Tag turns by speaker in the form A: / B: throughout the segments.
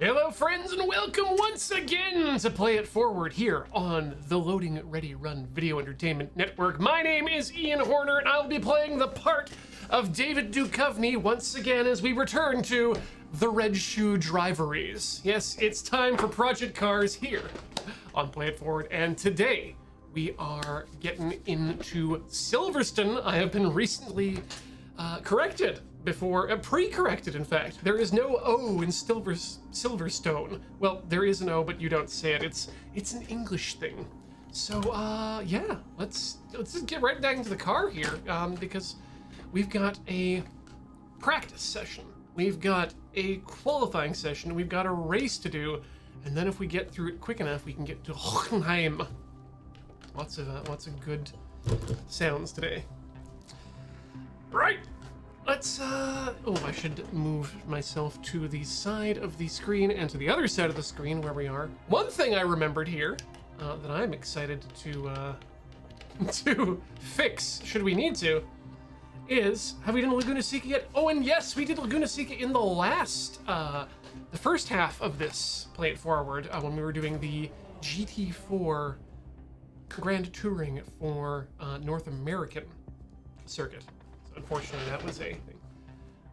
A: Hello friends and welcome once again to Play It Forward here on the Loading Ready Run Video Entertainment Network. My name is Ian Horner and I'll be playing the part of David Duchovny once again as we return to the Red Shoe Driveries. Yes, it's time for Project Cars here on Play It Forward, and today we are getting into Silverstone. I have been recently corrected before, pre-corrected in fact. There is no O in Silverstone. Well, there is an O, but you don't say it. It's an English thing. So yeah, let's just get right back into the car here, because we've got a practice session, we've got a qualifying session, we've got a race to do, and then if we get through it quick enough, we can get to Hockenheim. Lots of good sounds today. Right. Let's, oh, I should move myself to the side of the screen and to the other side of the screen where we are. One thing I remembered here that I'm excited to to fix, should we need to, is, have we done Laguna Seca yet? Oh, and yes, we did Laguna Seca in the last, the first half of this Play It Forward, when we were doing the GT4 Grand Touring for North American circuit. Unfortunately, that was a thing.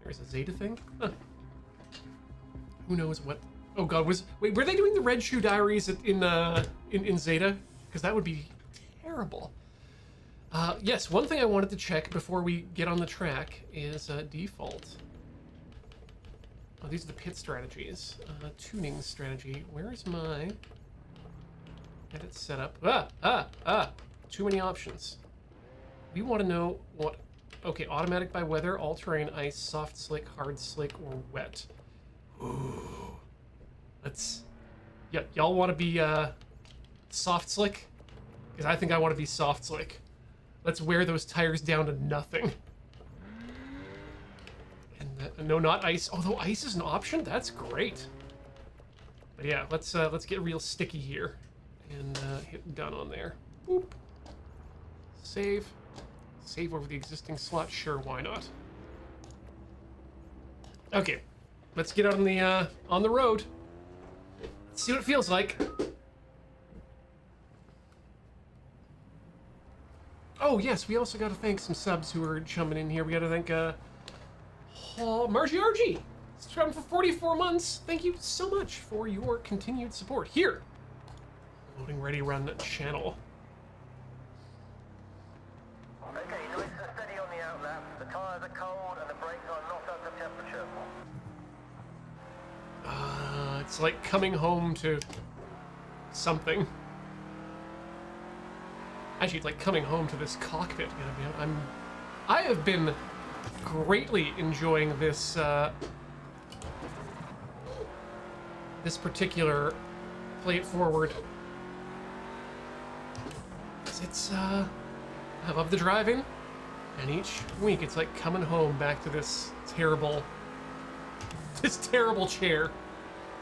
A: There's a Zeta thing? Huh. Who knows what... Oh god, wait, were they doing the Red Shoe Diaries in Zeta? Because that would be terrible. Yes, one thing I wanted to check before we get on the track is default. Oh, these are the pit strategies. Tuning strategy. Where is my... edit setup? Too many options. We want to know what... Okay, automatic by weather, all-terrain, ice, soft slick, hard slick, or wet. Ooh. Let's... Yeah, y'all want to be, soft slick? Because I think I want to be soft slick. Let's wear those tires down to nothing. And no, not ice. Although ice is an option? That's great. But yeah, let's get real sticky here. And, hit done on there. Boop. Save. Save over the existing slot? Sure, why not? Okay, let's get out on the road. Let's see what it feels like. Oh yes, we also got to thank some subs who are jumping in here. We got to thank Margie RG. It's traveling for 44 months. Thank you so much for your continued support here. Loading Ready Run channel.
B: Okay, nice and steady on the outlap. The tyres are cold and the brakes are not under temperature.
A: It's like coming home to something. Actually, it's like coming home to this cockpit. You know, I have been greatly enjoying this this particular Play It Forward. It's I love the driving, and each week it's like coming home back to this terrible chair.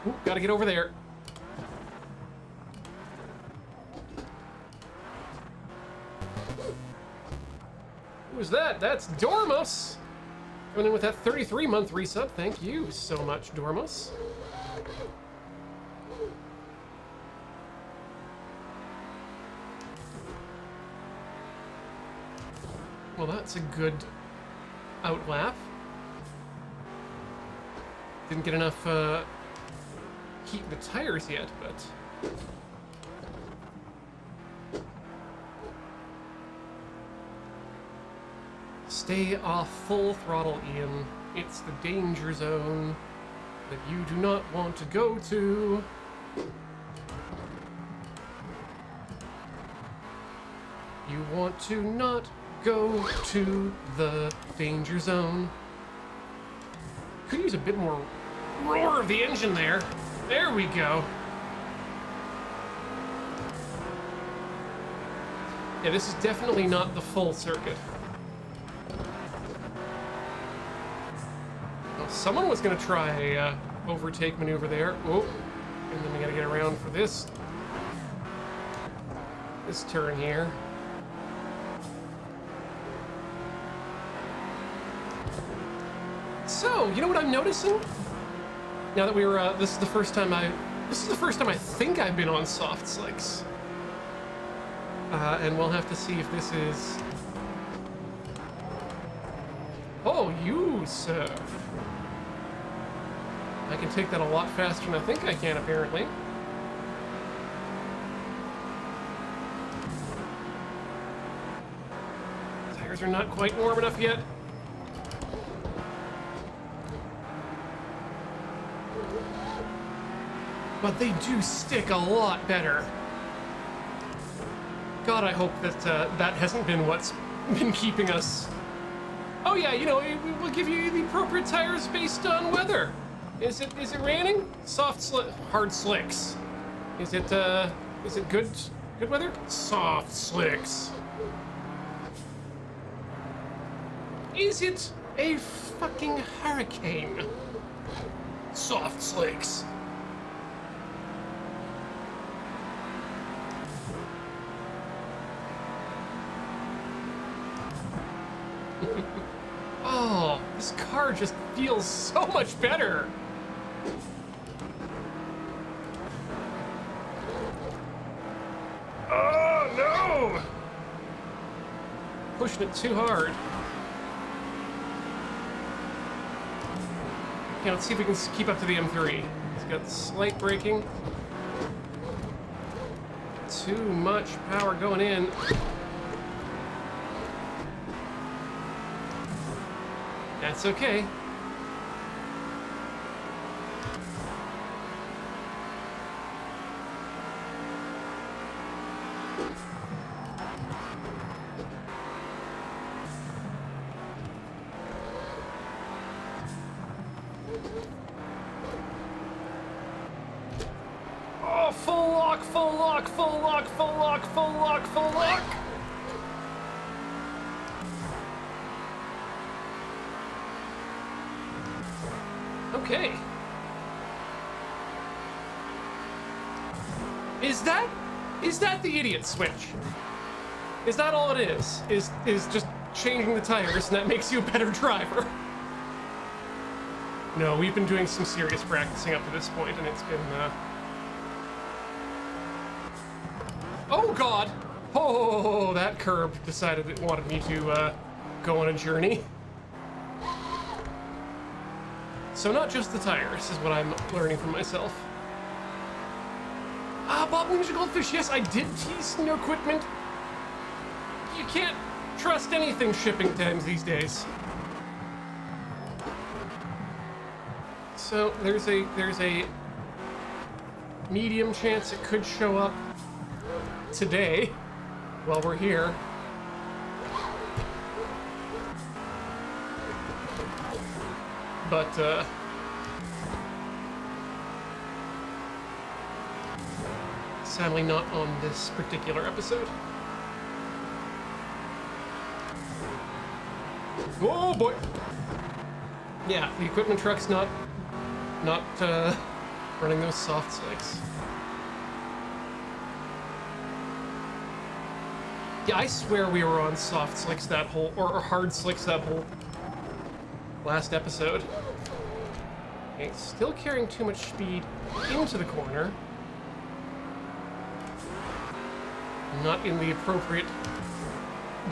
A: Ooh, gotta get over there. Who's that? That's Dormos! Coming in with that 33-month resub. Thank you so much, Dormos. Well, that's a good outlap. Didn't get enough heat in the tires yet, but... Stay off full throttle, Ian. It's the danger zone that you do not want to go to. You want to not go to the danger zone. Could use a bit more roar of the engine there. There we go. Yeah, this is definitely not the full circuit. Well, someone was gonna try a overtake maneuver there. Oh, and then we gotta get around for this turn here. So, you know what I'm noticing? Now that we were, this is the first time I think I've been on soft slicks. And we'll have to see if this is... Oh, you, sir. I can take that a lot faster than I think I can, apparently. Tires are not quite warm enough yet. But they do stick a lot better. God, I hope that that hasn't been what's been keeping us... Oh yeah, you know, we'll give you the appropriate tires based on weather. Is it raining? Hard slicks. Is it good weather? Soft slicks. Is it a fucking hurricane? Soft slicks. Oh, this car just feels so much better. Oh, no! Pushing it too hard. Okay, let's see if we can keep up to the M3. It's got slight braking. Too much power going in. That's okay. Oh, full lock, full lock, full lock, full lock, full lock, full lock. Okay. Is that the idiot switch? Is that all it is? Is just changing the tires and that makes you a better driver? No, we've been doing some serious practicing up to this point and it's been, Oh God! Oh, that curb decided it wanted me to, go on a journey. So not just the tires is what I'm learning from myself. Ah, Bob Ninja Goldfish, yes, I did tease new equipment. You can't trust anything shipping times these days. So there's a medium chance it could show up today while we're here. But, sadly not on this particular episode. Oh boy! Yeah, the equipment truck's not running those soft slicks. Yeah, I swear we were on soft slicks that whole, or hard slicks that whole last episode. Okay, still carrying too much speed into the corner. Not in the appropriate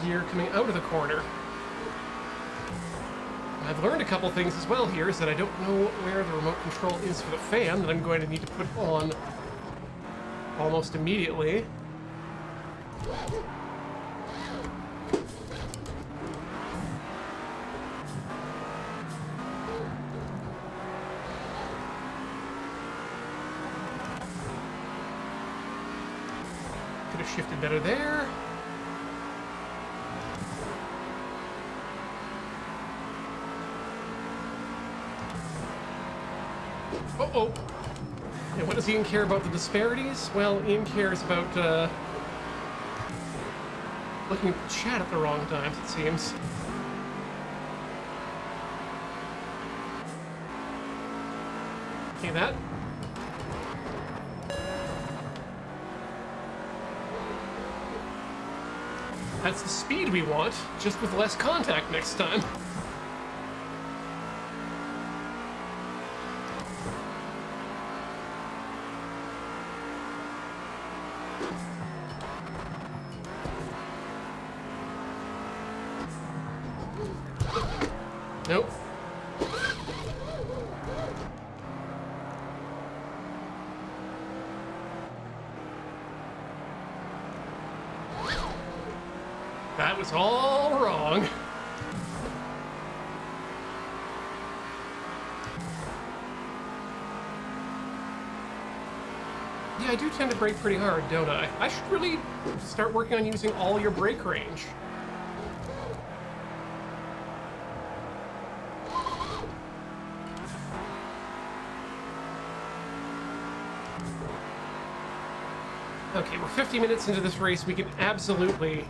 A: gear coming out of the corner. I've learned a couple things as well here, is that I don't know where the remote control is for the fan that I'm going to need to put on almost immediately. Could have shifted better there. Uh-oh. And what does Ian care about the disparities? Well, Ian cares about, looking at the chat at the wrong times, it seems. Okay, that. That's the speed we want, just with less contact next time. was all wrong. Yeah, I do tend to brake pretty hard, don't I? I should really start working on using all your brake range. Okay, we're 50 minutes into this race. We can absolutely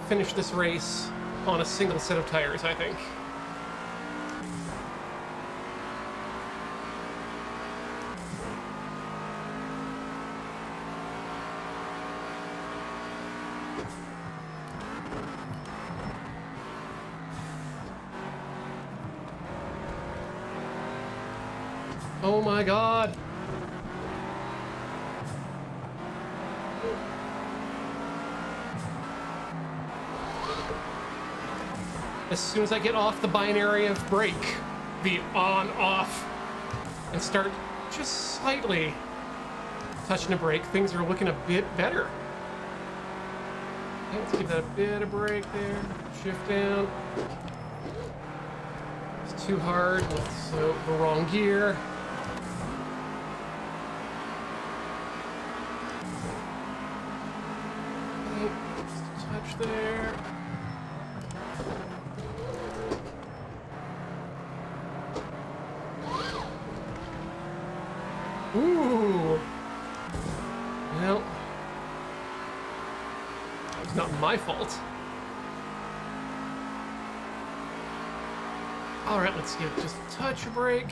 A: finish this race on a single set of tires, I think. Oh my God. As soon as I get off the binary of brake, the on, off, and start just slightly touching the brake, things are looking a bit better. Okay, let's give that a bit of brake there. Shift down. It's too hard. That's the wrong gear. Okay, just a touch there. Ooh. Well, it's not my fault. All right, let's get just a touch of brake.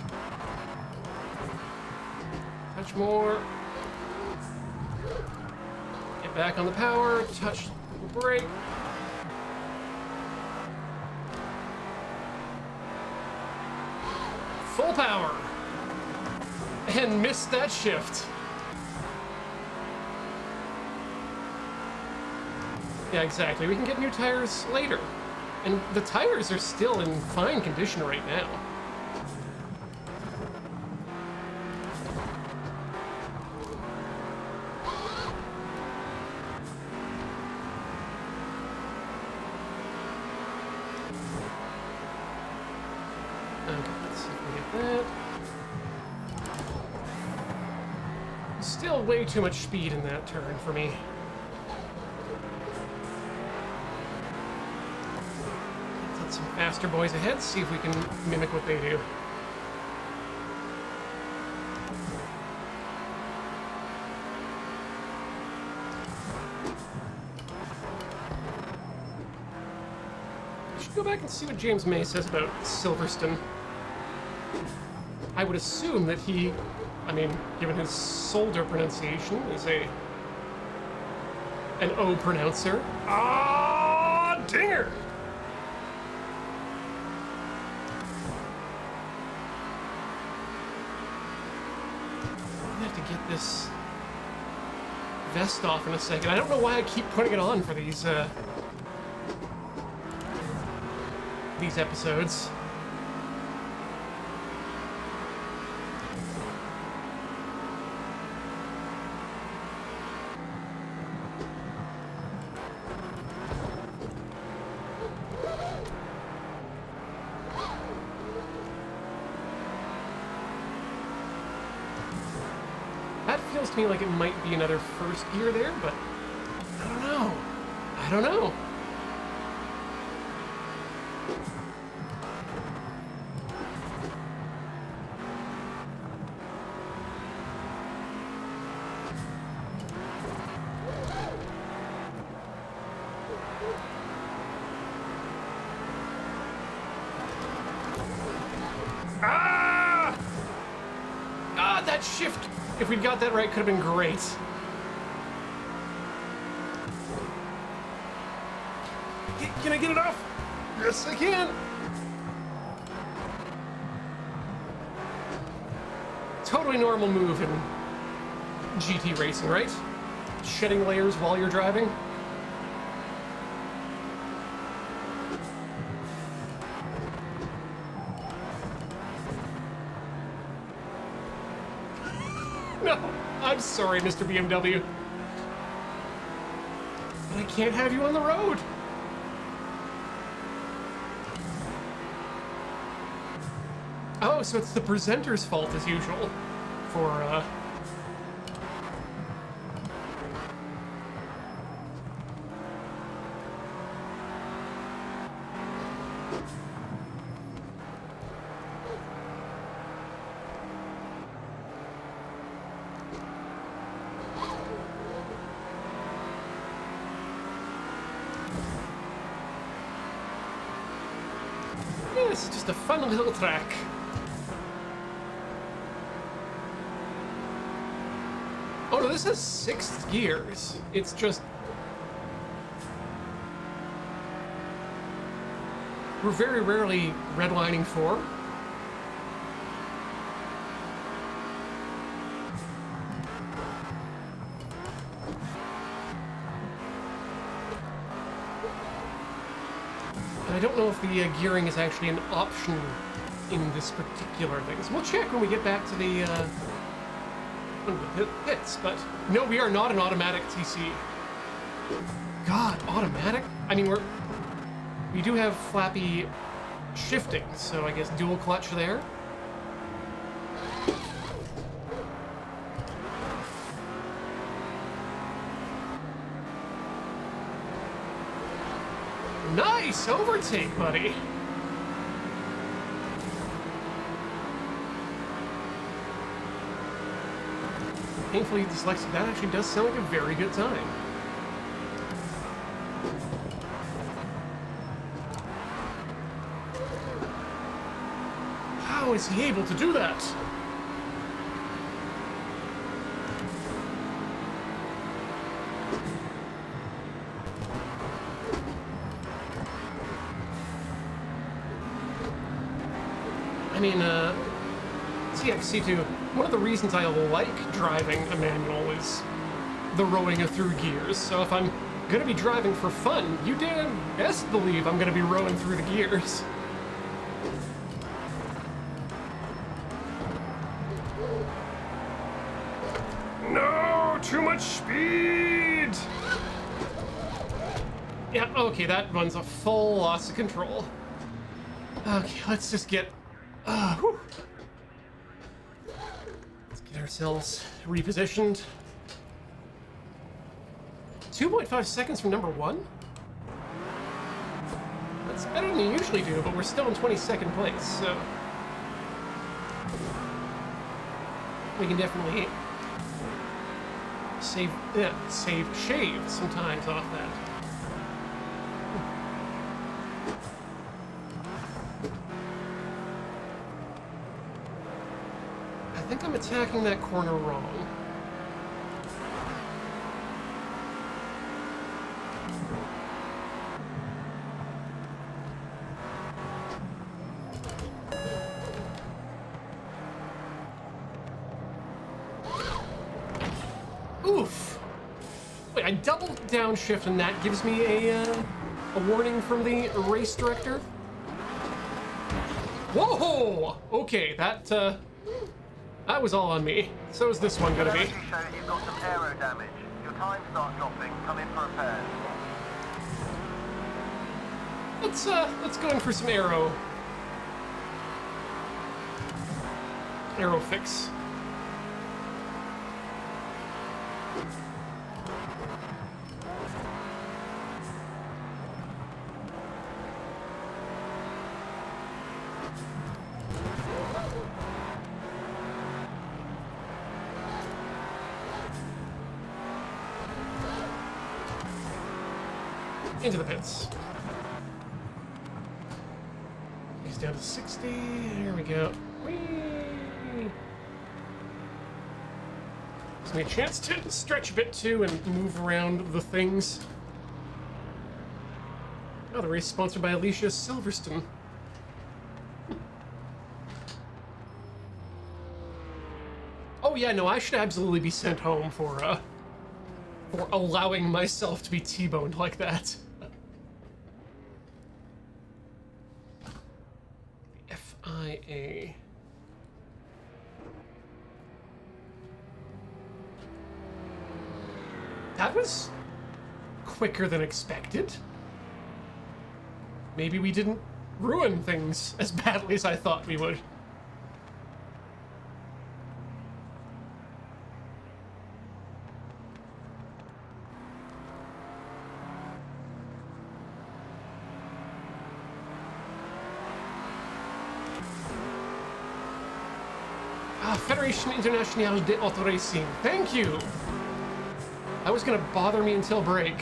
A: Touch more. Get back on the power, touch the brake. Full power. And missed that shift. Yeah, exactly. We can get new tires later. And the tires are still in fine condition right now. Okay, let's see if we get that. Still way too much speed in that turn for me. Let's let some faster boys ahead, see if we can mimic what they do. I should go back and see what James May says about Silverstone. I would assume that he, I mean, given his Solder pronunciation, is an O pronouncer. Ah, dinger! I'm gonna have to get this vest off in a second. I don't know why I keep putting it on for these episodes. Feels to me like it might be another first gear there, but I don't know. I don't know. Ah! Ah, that shift. If we'd got that right, could have been great. Can I get it off? Yes, I can. Totally normal move in GT racing, right? Shedding layers while you're driving. No, I'm sorry, Mr. BMW. can't have you on the road. Oh, so it's the presenter's fault as usual for, yeah, this is just a fun little track. Oh no, this has 6 gears. It's just... We're very rarely redlining 4. And I don't know if the gearing is actually an option in this particular thing. So we'll check when we get back to the pits, but no, we are not an automatic TC. God, automatic? I mean, we do have flappy shifting, so I guess dual clutch there. Nice overtake, buddy. Painfully dyslexic, that actually does sound like a very good time. How is he able to do that? I mean, CXC2, one of the reasons I like driving a manual is the rowing of through gears. So if I'm gonna be driving for fun, you damn best believe I'm gonna be rowing through the gears. No, too much speed! Yeah, okay, that runs a full loss of control. Okay, let's just get... whew. Let's get ourselves repositioned. 2.5 seconds from number 1? That's better than you usually do, but we're still in 22nd place, so... we can definitely shave sometimes off that. I think I'm attacking that corner wrong. Oof! Wait, I double downshift and that gives me a warning from the race director? Whoa! Okay, that was all on me. So is this one gonna be.
B: Show that you've got some aero damage. Your time starts dropping. Come in for repairs.
A: Let's go in for some aero fix. Into the pits. He's down to 60. Here we go. Whee! Gives me a chance to stretch a bit too and move around the things. Oh, the race is sponsored by Alicia Silverstone. Oh yeah, no, I should absolutely be sent home for allowing myself to be T-boned like that. FIA. That was quicker than expected. Maybe we didn't ruin things as badly as I thought we would. Fédération Internationale de Auto Racing. Thank you! That was gonna bother me until break.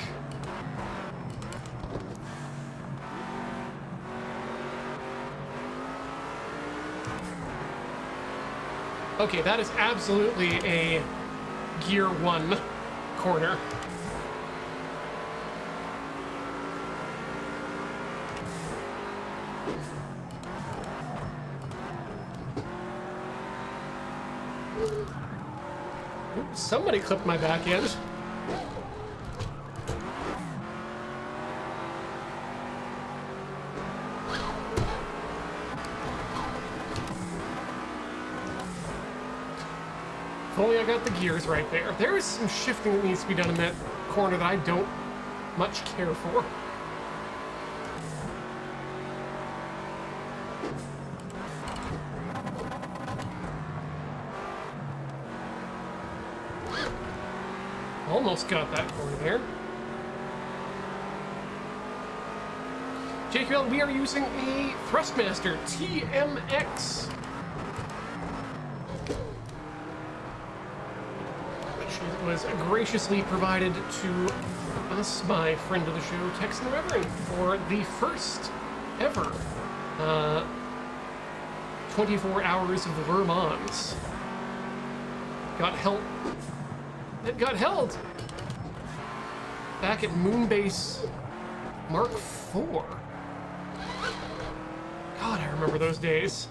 A: Okay, that is absolutely a Gear 1 corner. Oops, somebody clipped my back end. If only I got the gears right there. There is some shifting that needs to be done in that corner that I don't much care for. Almost got that corner there. JQL, we are using a Thrustmaster TMX. Which was graciously provided to us by friend of the show, Texan Reverend, for the first ever 24 hours of Le Mans. It got held back at Moonbase Mark IV. God, I remember those days.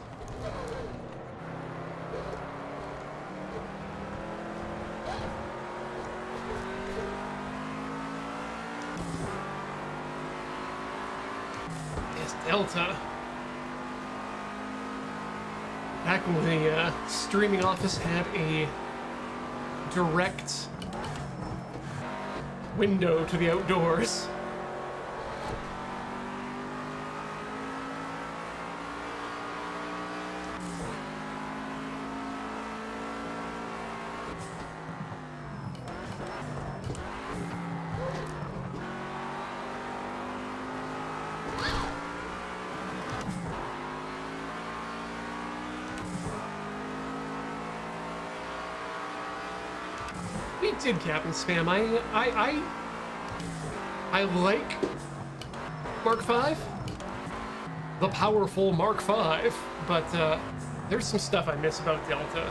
A: Yes, Delta. Back when the streaming office had a direct window to the outdoors. We did Captain Spam. I like Mark V, the powerful Mark V, but there's some stuff I miss about Delta.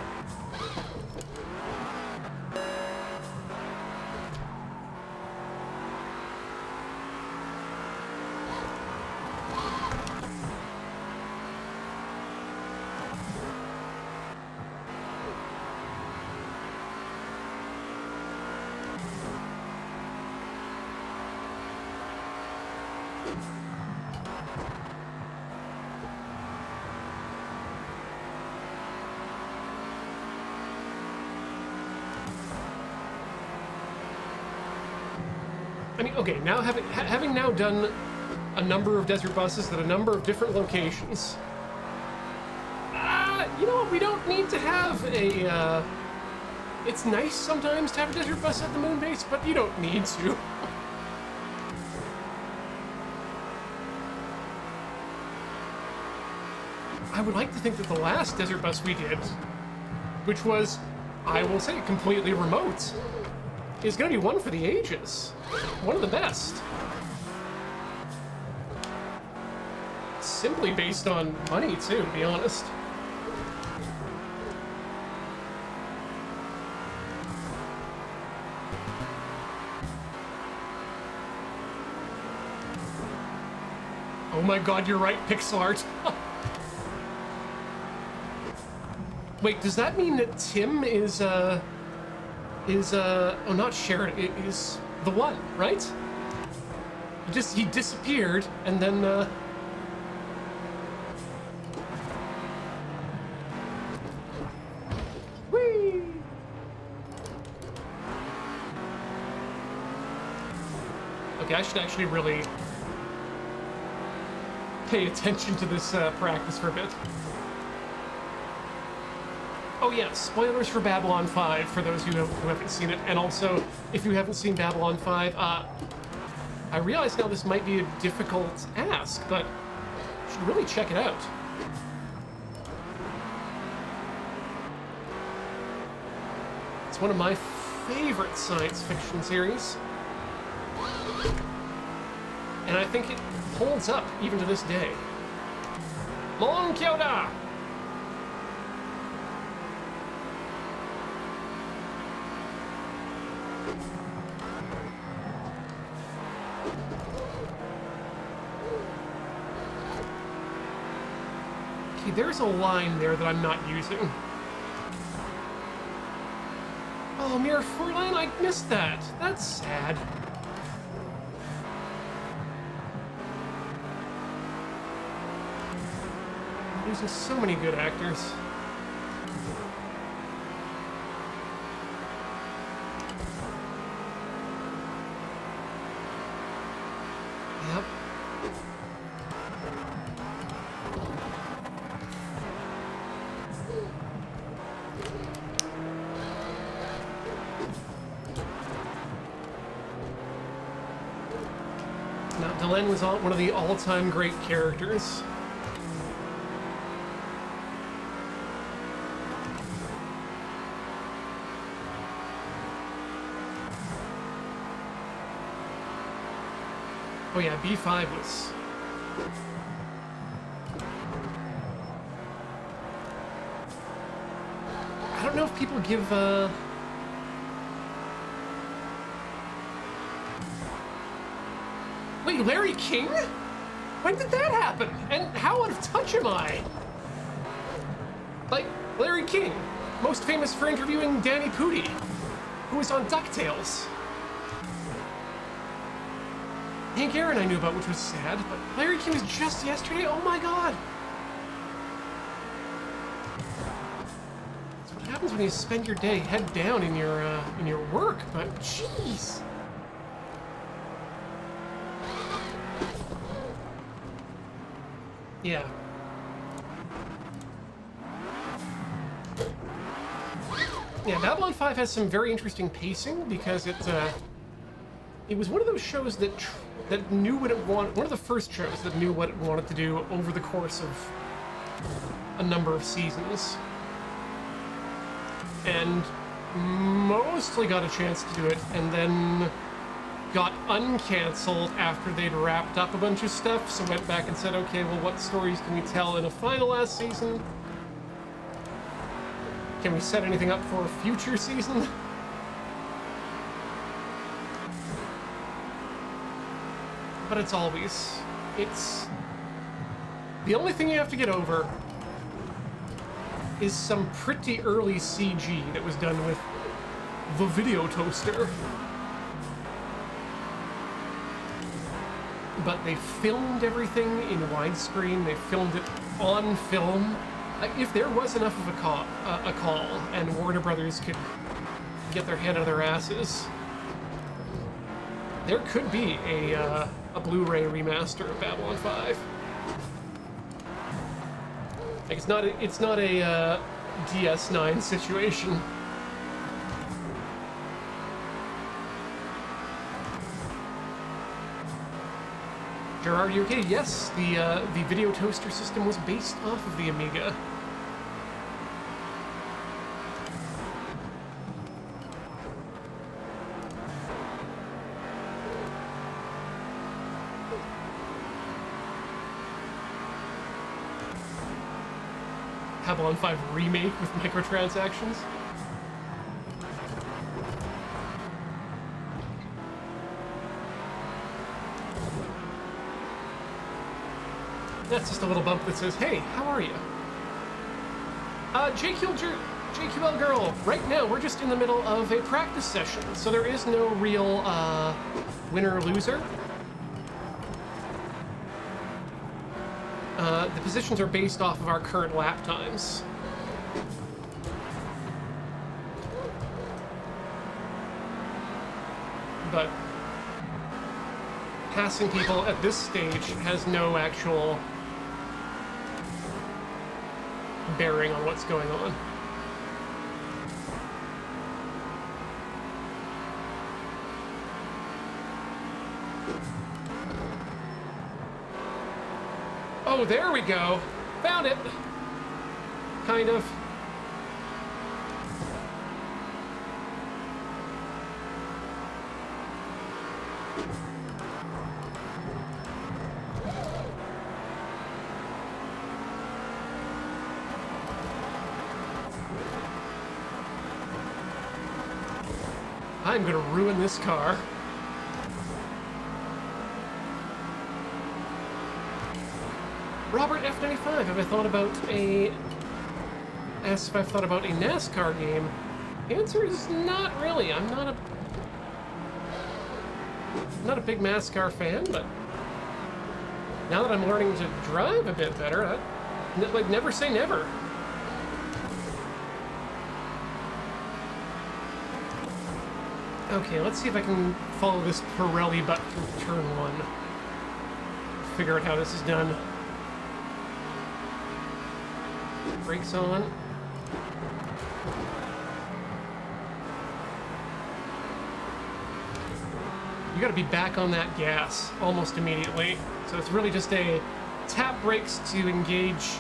A: I mean, okay, now having now done a number of desert buses at a number of different locations, you know what, we don't need to have a, it's nice sometimes to have a desert bus at the moon base, but you don't need to. I would like to think that the last desert bus we did, which was, I will say, completely remote, is going to be one for the ages. One of the best. Simply based on money, too, to be honest. Oh my god, you're right, pixel art. Wait, does that mean that Tim is oh, not Sharon, it is the one, right? He disappeared, and then, whee! Okay, I should actually really pay attention to this practice for a bit. Oh yeah, spoilers for Babylon 5 for those who haven't seen it, and also, if you haven't seen Babylon 5, I realize now this might be a difficult ask, but you should really check it out. It's one of my favorite science fiction series, and I think it holds up even to this day. Mon Kyoda! Okay, there's a line there that I'm not using. Oh, Mirror Fortline, I missed that. That's sad. Losing so many good actors. Yep. Now, Delenn was one of the all-time great characters. Oh yeah, B5 was... I don't know if people give, Wait, Larry King? When did that happen? And how out of touch am I? Like, Larry King, most famous for interviewing Danny Pudi, who was on DuckTales. Hank Aaron I knew about, which was sad, but Larry King was just yesterday? Oh my god! That's what happens when you spend your day head down in your work, but jeez! Yeah. Yeah, Babylon 5 has some very interesting pacing because it was one of those shows that knew what it wanted. One of the first shows that knew what it wanted to do over the course of a number of seasons, and mostly got a chance to do it, and then got uncanceled after they'd wrapped up a bunch of stuff. So went back and said, okay, well, what stories can we tell in a final last season? Can we set anything up for a future season? But it's the only thing you have to get over is some pretty early CG that was done with the video toaster. But they filmed everything in widescreen, they filmed it on film. If there was enough of a call and Warner Brothers could get their head out of their asses, there could be a Blu-ray remaster of Babylon 5. Like, it's not a DS9 situation. Gerard, you okay? Yes, the video toaster system was based off of the Amiga. Babylon 5 remake with microtransactions. That's just a little bump that says, hey, how are you? JQL girl, right now we're just in the middle of a practice session, so there is no real winner or loser. The positions are based off of our current lap times. But passing people at this stage has no actual bearing on what's going on. Oh, there we go. Found it. Kind of. I'm gonna ruin this car. Robert F95, have I thought about a... Asked if I've thought about a NASCAR game. The answer is not really. I'm not a big NASCAR fan, but now that I'm learning to drive a bit better, like, never say never. Okay, let's see if I can follow this Pirelli butt through turn one. Figure out how this is done. Brakes on. You gotta be back on that gas almost immediately. So it's really just a tap brakes to engage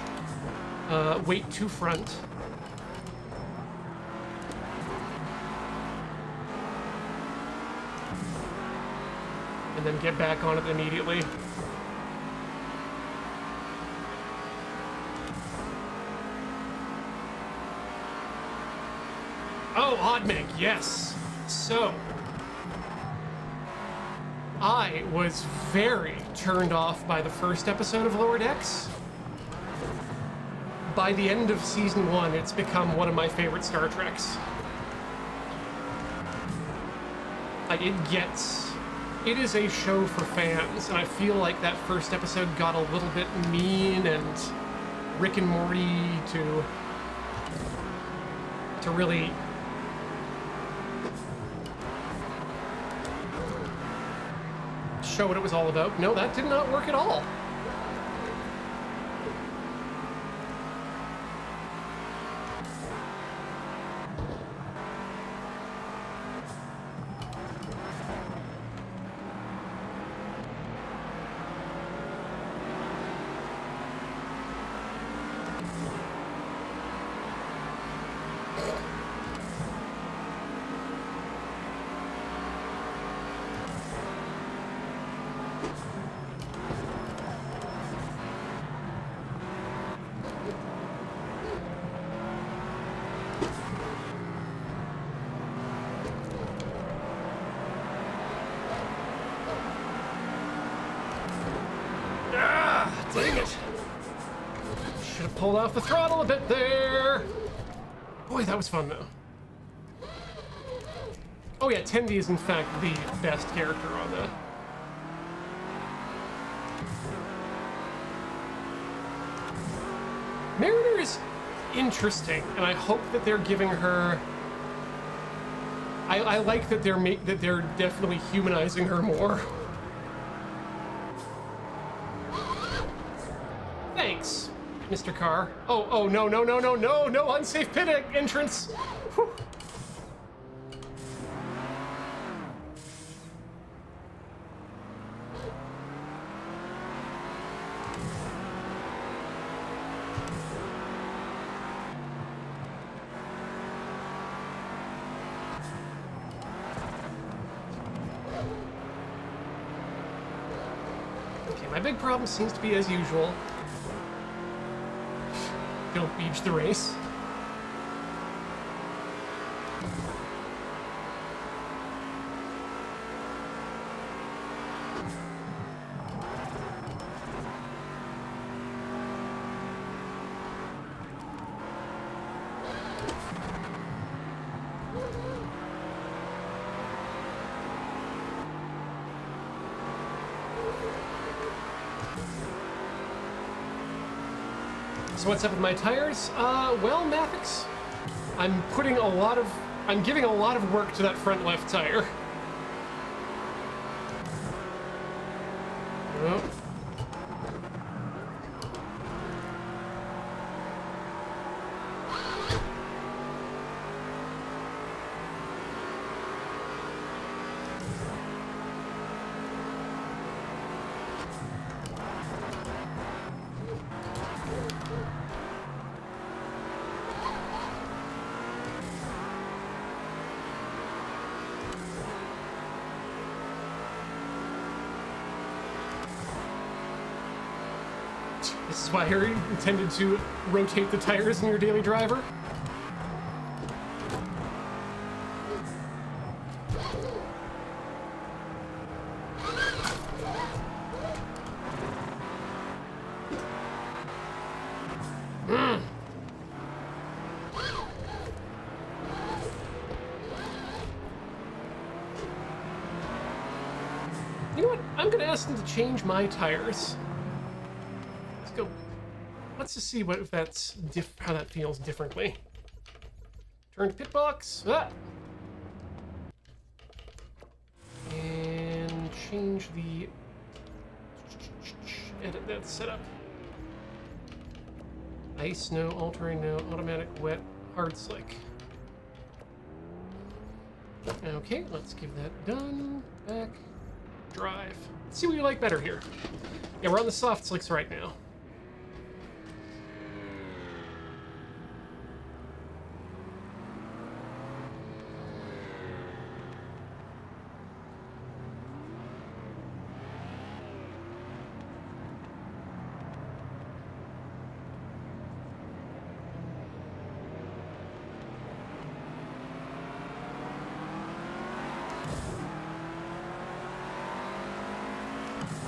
A: weight to front. And then get back on it immediately. Oh, odd make, yes. So, I was very turned off by the first episode of Lower Decks. By the end of season 1, it's become one of my favorite Star Treks. Like, it is a show for fans, and I feel like that first episode got a little bit mean and Rick and Morty to really show what it was all about. No, that did not work at all. Dang it. Should have pulled off the throttle a bit there. Boy, that was fun, though. Oh yeah, Tendi is in fact the best character on that. Mariner is interesting, and I hope that they're giving her... I like that they're definitely humanizing her more. Thanks, Mr. Carr. Oh, no, unsafe pit entrance. Whew. Okay, my big problem seems to be as usual. Don't beach the race. So what's up with my tires? Well, Mathix, I'm giving a lot of work to that front left tire. This is why you're intended to rotate the tires in your daily driver. You know what? I'm gonna ask them to change my tires. Let's go. Let's just see what if that's how that feels differently. Turn to pit box. Ah. And change the edit that setup. Ice, no. All-terrain, no. Automatic, wet, hard, slick. Okay, let's give that done. Back. Drive. Let's see what you like better here. Yeah, we're on the soft slicks right now.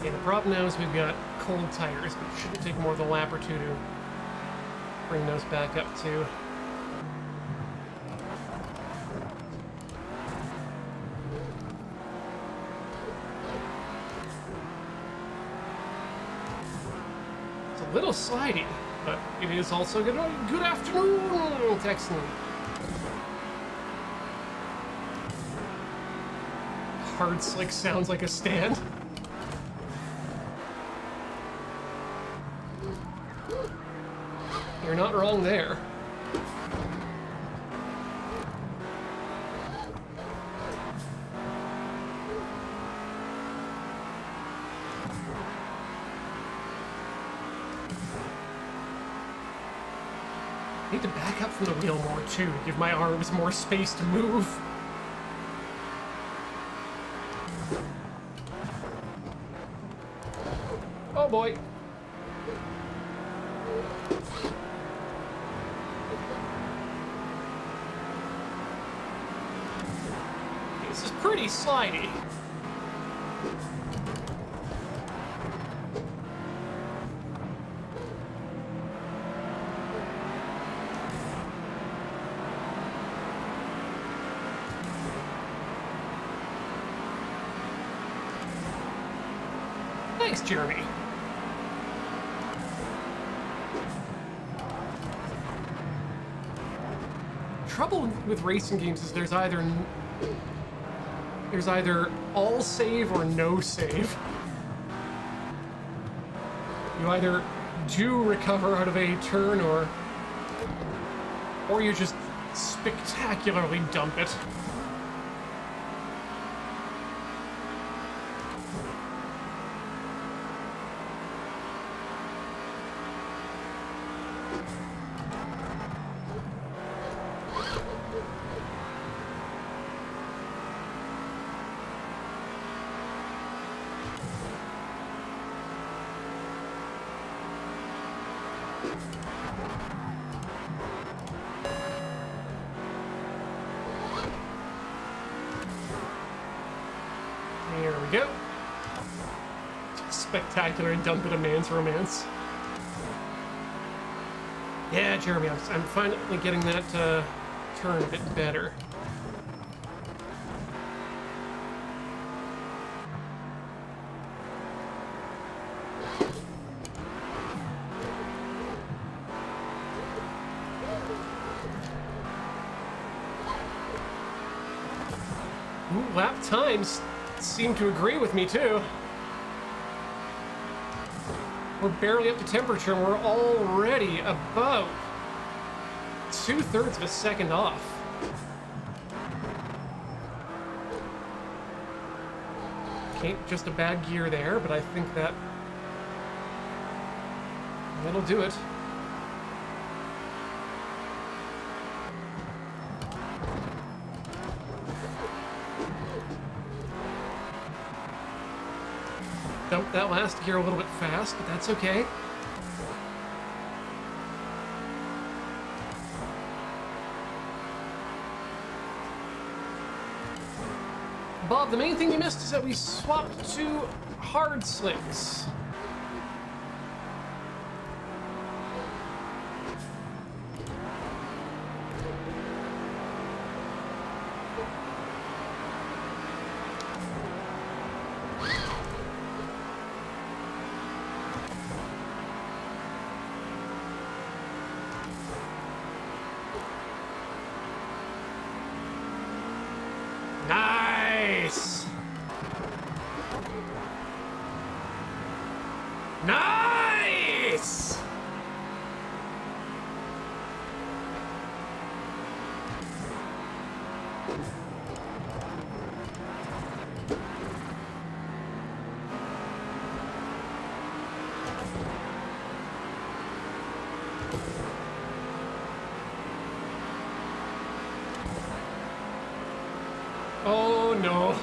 A: Yeah, the problem now is we've got cold tires, but it shouldn't take more than a lap or two to bring those back up too. It's a little slidey, but it is also good. Good afternoon! It's excellent. Hard slick sounds like a stand. You're not wrong there. I need to back up from the wheel more too, to give my arms more space to move. Oh boy. This is pretty slidey. Thanks, Jeremy. Trouble with racing games is there's either all save or no save. You either do recover out of a turn or you just spectacularly dump it. There we go. Spectacular dump it a man's romance. Yeah, Jeremy, I'm finally getting that turn a bit better. Ooh, lap times seem to agree with me too. We're barely up to temperature and we're already about 2/3 of a second off. Okay, just a bad gear there, but I think that'll do it. Dumped that last gear a little bit fast, but that's okay. Bob, the main thing you missed is that we swapped to hard slicks. Nice! Nice! Oh no.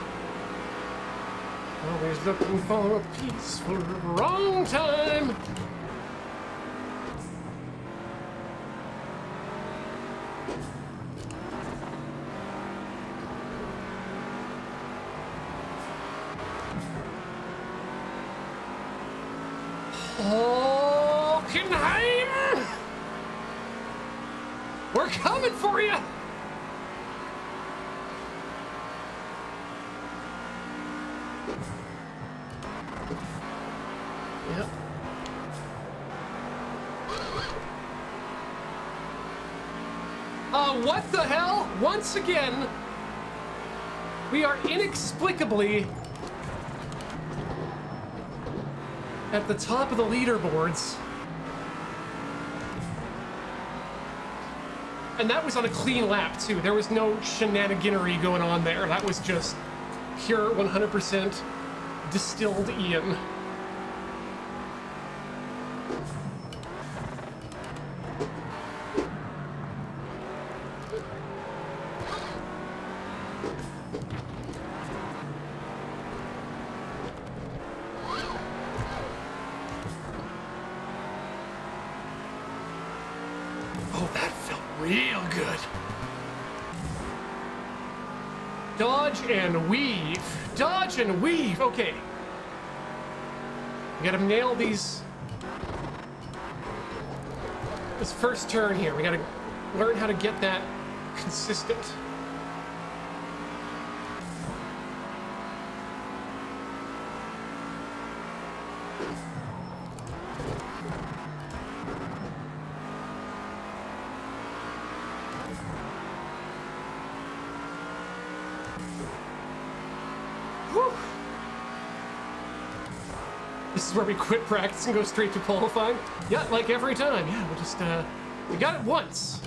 A: Always looking for a piece for the wrong time. Hockenheim! We're coming for you! Yep. What the hell? Once again, we are inexplicably at the top of the leaderboards. And that was on a clean lap, too. There was no shenaniganery going on there. That was just pure 100% distilled Ian. Oh, that felt real good. Dodge and weave. Dodge and weave. Okay. We gotta nail this first turn here. We gotta learn how to get that consistent. Whew. This is where we quit practice and go straight to qualifying? Yeah, like every time. Yeah, we'll just, we got it once.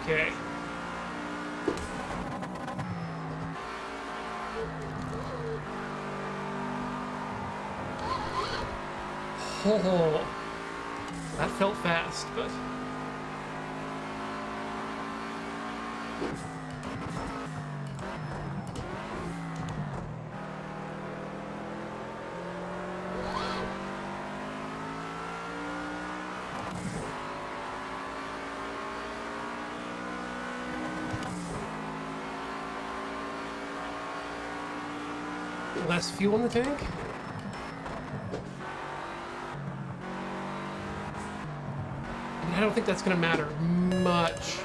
A: Okay. Oh, that felt fast, but... Less fuel in the tank? I mean, I don't think that's gonna matter much.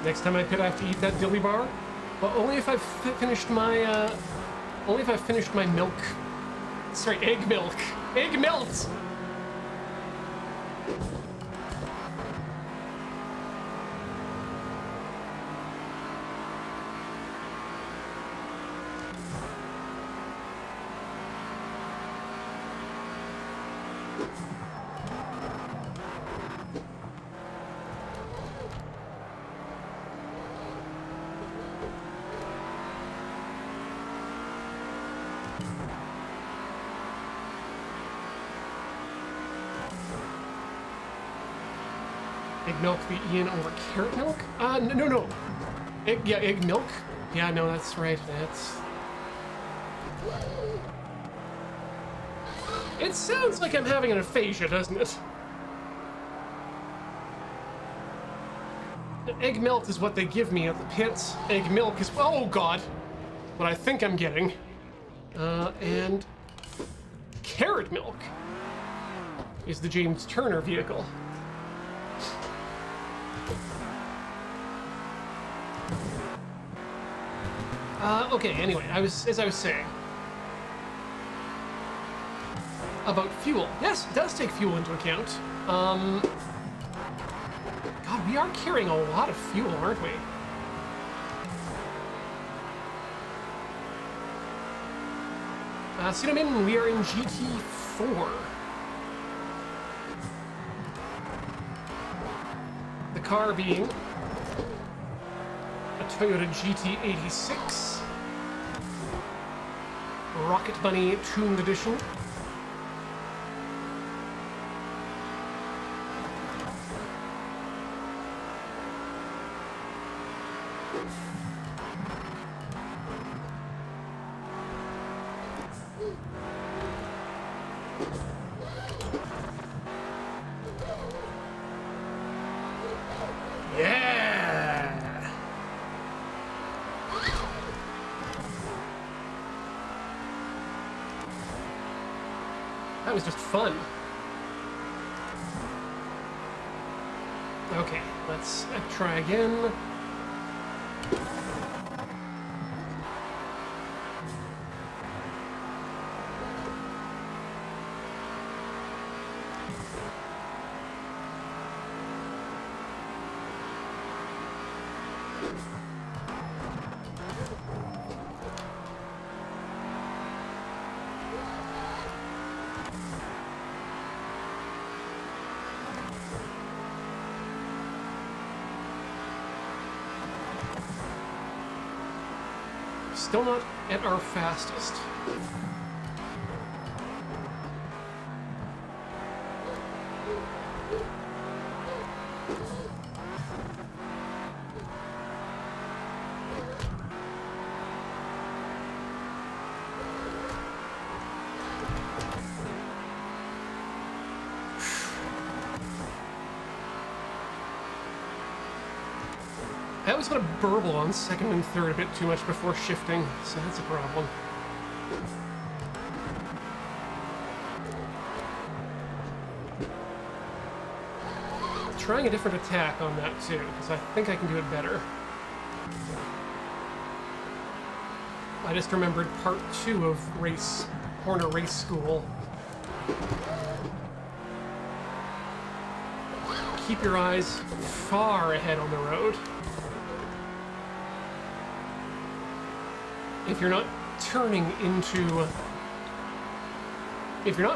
A: Next time I pit, I have to eat that dilly bar. But only if I've finished my, milk. Sorry, egg milk. Egg melt! Egg milk the Ian over carrot milk? No. Egg milk? Yeah, no, that's right. It sounds like I'm having an aphasia, doesn't it? Egg melt is what they give me at the pits. Egg milk is, oh god, what I think I'm getting. And carrot milk is the James Turner vehicle. Okay, anyway, as I was saying about fuel. Yes, it does take fuel into account. God, we are carrying a lot of fuel, aren't we? Cinnamon, we are in GT4. The car being a Toyota GT86. Rocket Bunny Tuned Edition. Yeah! That was just fun. Okay, let's try again. Still not at our fastest. I always want to burble on second and third a bit too much before shifting, so that's a problem. Trying a different attack on that too, because I think I can do it better. I just remembered part 2 of Horner Race School. Keep your eyes far ahead on the road. If you're not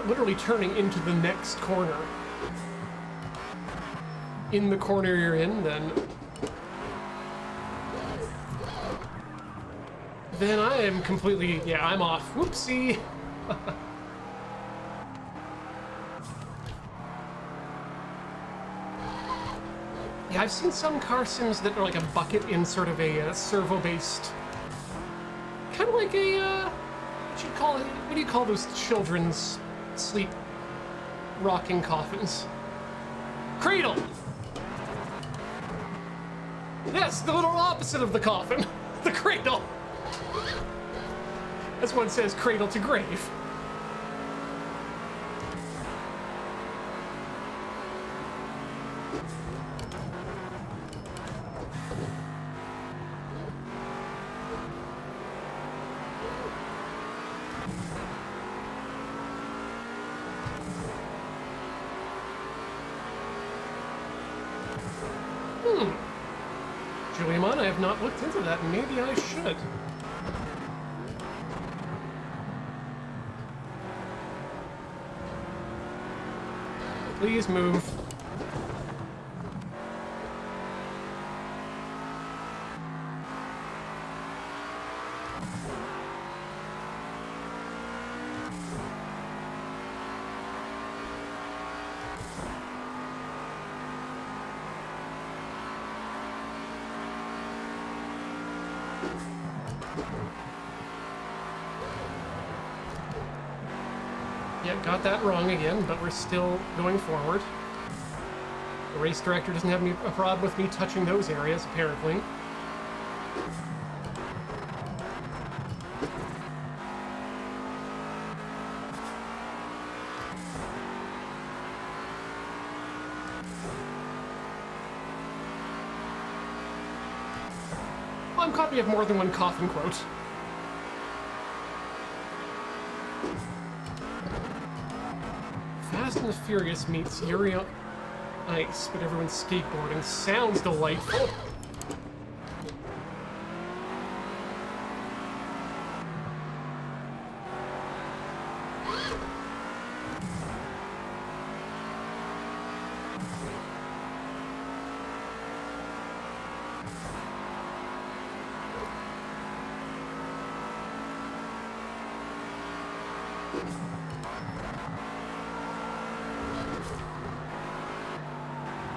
A: literally turning into the next corner, in the corner you're in, then I am completely, yeah, I'm off. Whoopsie. Yeah, I've seen some car sims that are like a bucket in sort of a servo-based, kind of like a, what do you call those children's sleep rocking coffins? Cradle! Yes, the little opposite of the coffin. The cradle. As one says, cradle to grave. Julian, I have not looked into that. Maybe I should. Please move. Yeah, got that wrong again, but we're still going forward. The race director doesn't have a problem with me touching those areas, apparently. I'm caught we have more than one coffin quote. Fast and the Furious meets Yuri on Ice, but everyone's skateboarding. Sounds delightful.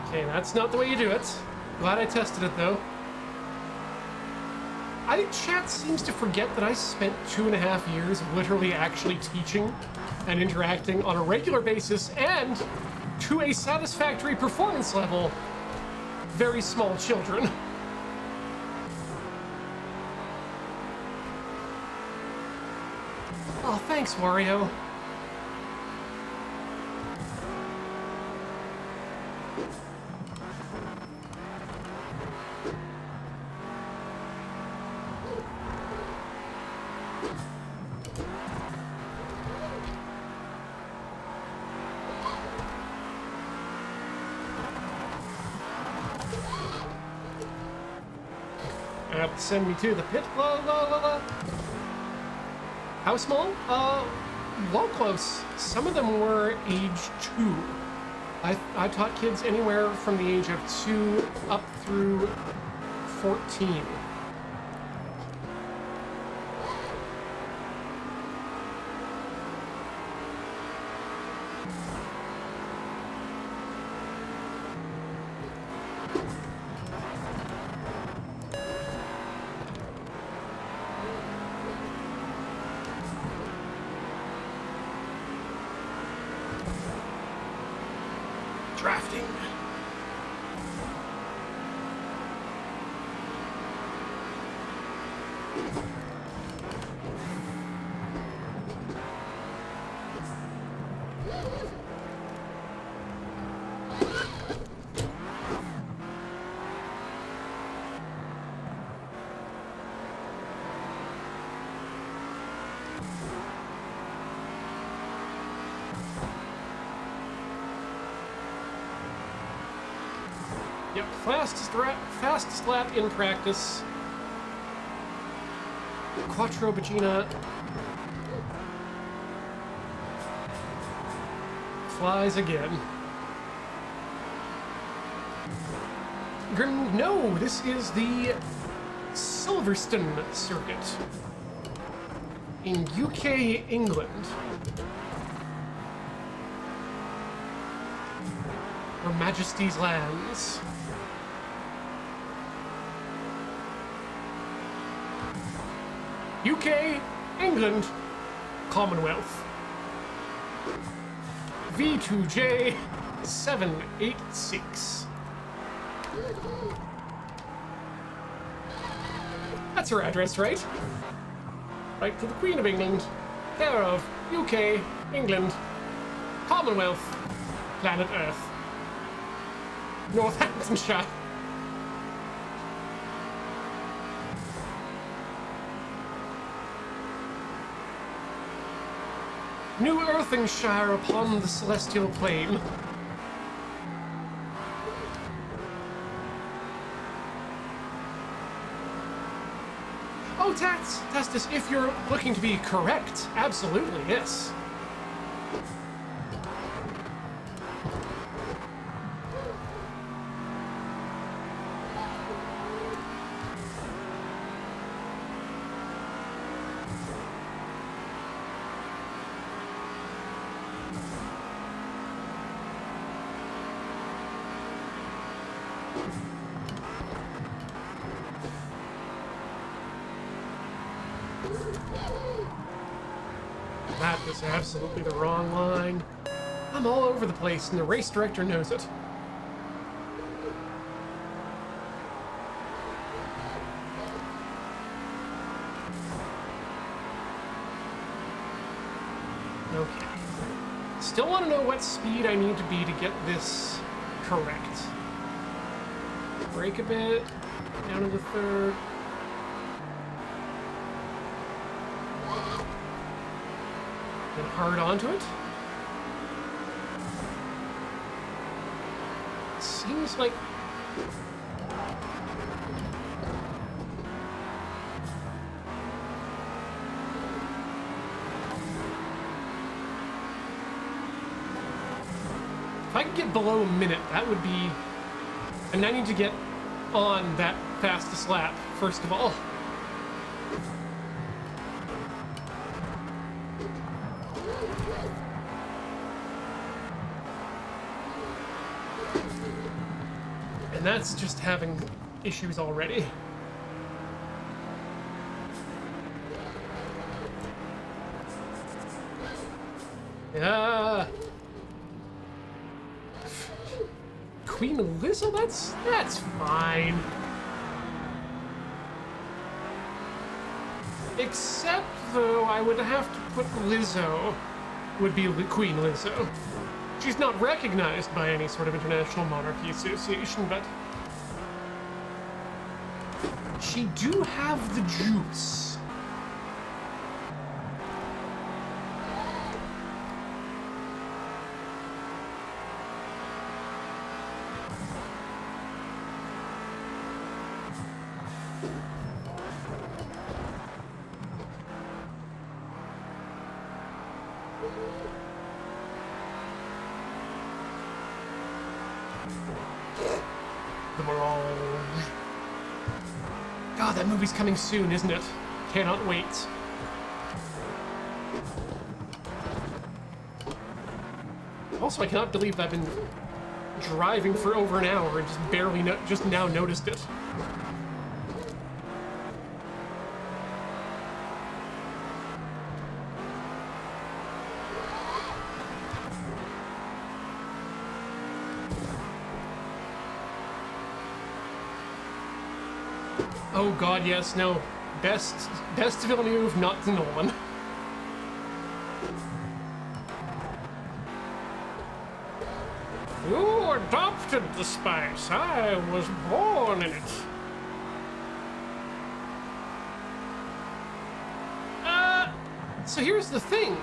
A: Okay, that's not the way you do it. Glad I tested it, though. I think chat seems to forget that I spent 2.5 years literally actually teaching and interacting on a regular basis and to a satisfactory performance level very small children. Oh, thanks, Wario. Send me to the pit. La la la la. How small? Well, close. Some of them were age 2. I taught kids anywhere from the age of 2 up through 14. Drafting. Yep, fastest lap in practice. Quattro Bagina flies again. Grim, no, this is the Silverstone circuit in UK, England. Her Majesty's lands. UK, England, Commonwealth. V2J 786. That's her address, right? Right to the Queen of England, care of UK, England, Commonwealth, planet Earth, Northamptonshire. New Earthingshire upon the celestial plane. Oh, Tastus, if you're looking to be correct, absolutely, yes. That is absolutely the wrong line. I'm all over the place, and the race director knows it. Okay. Still want to know what speed I need to be to get this correct. Brake a bit, down to the third. Then hard onto it. Seems like... If I could get below a minute, that would be... And I need to get on that fastest lap, first of all. And that's just having issues already. Yeah. Queen Elizabeth, that's fine. Except, though, I would have to put Lizzo, would be Queen Lizzo. She's not recognized by any sort of international monarchy association, but she do have the juice. The Mirage. God, that movie's coming soon, isn't it? Cannot wait. Also, I cannot believe I've been driving for over an hour and just barely just now noticed it. Oh god, yes, no. Best Villeneuve, not Nolan. You adopted the spice. I was born in it. So here's the thing.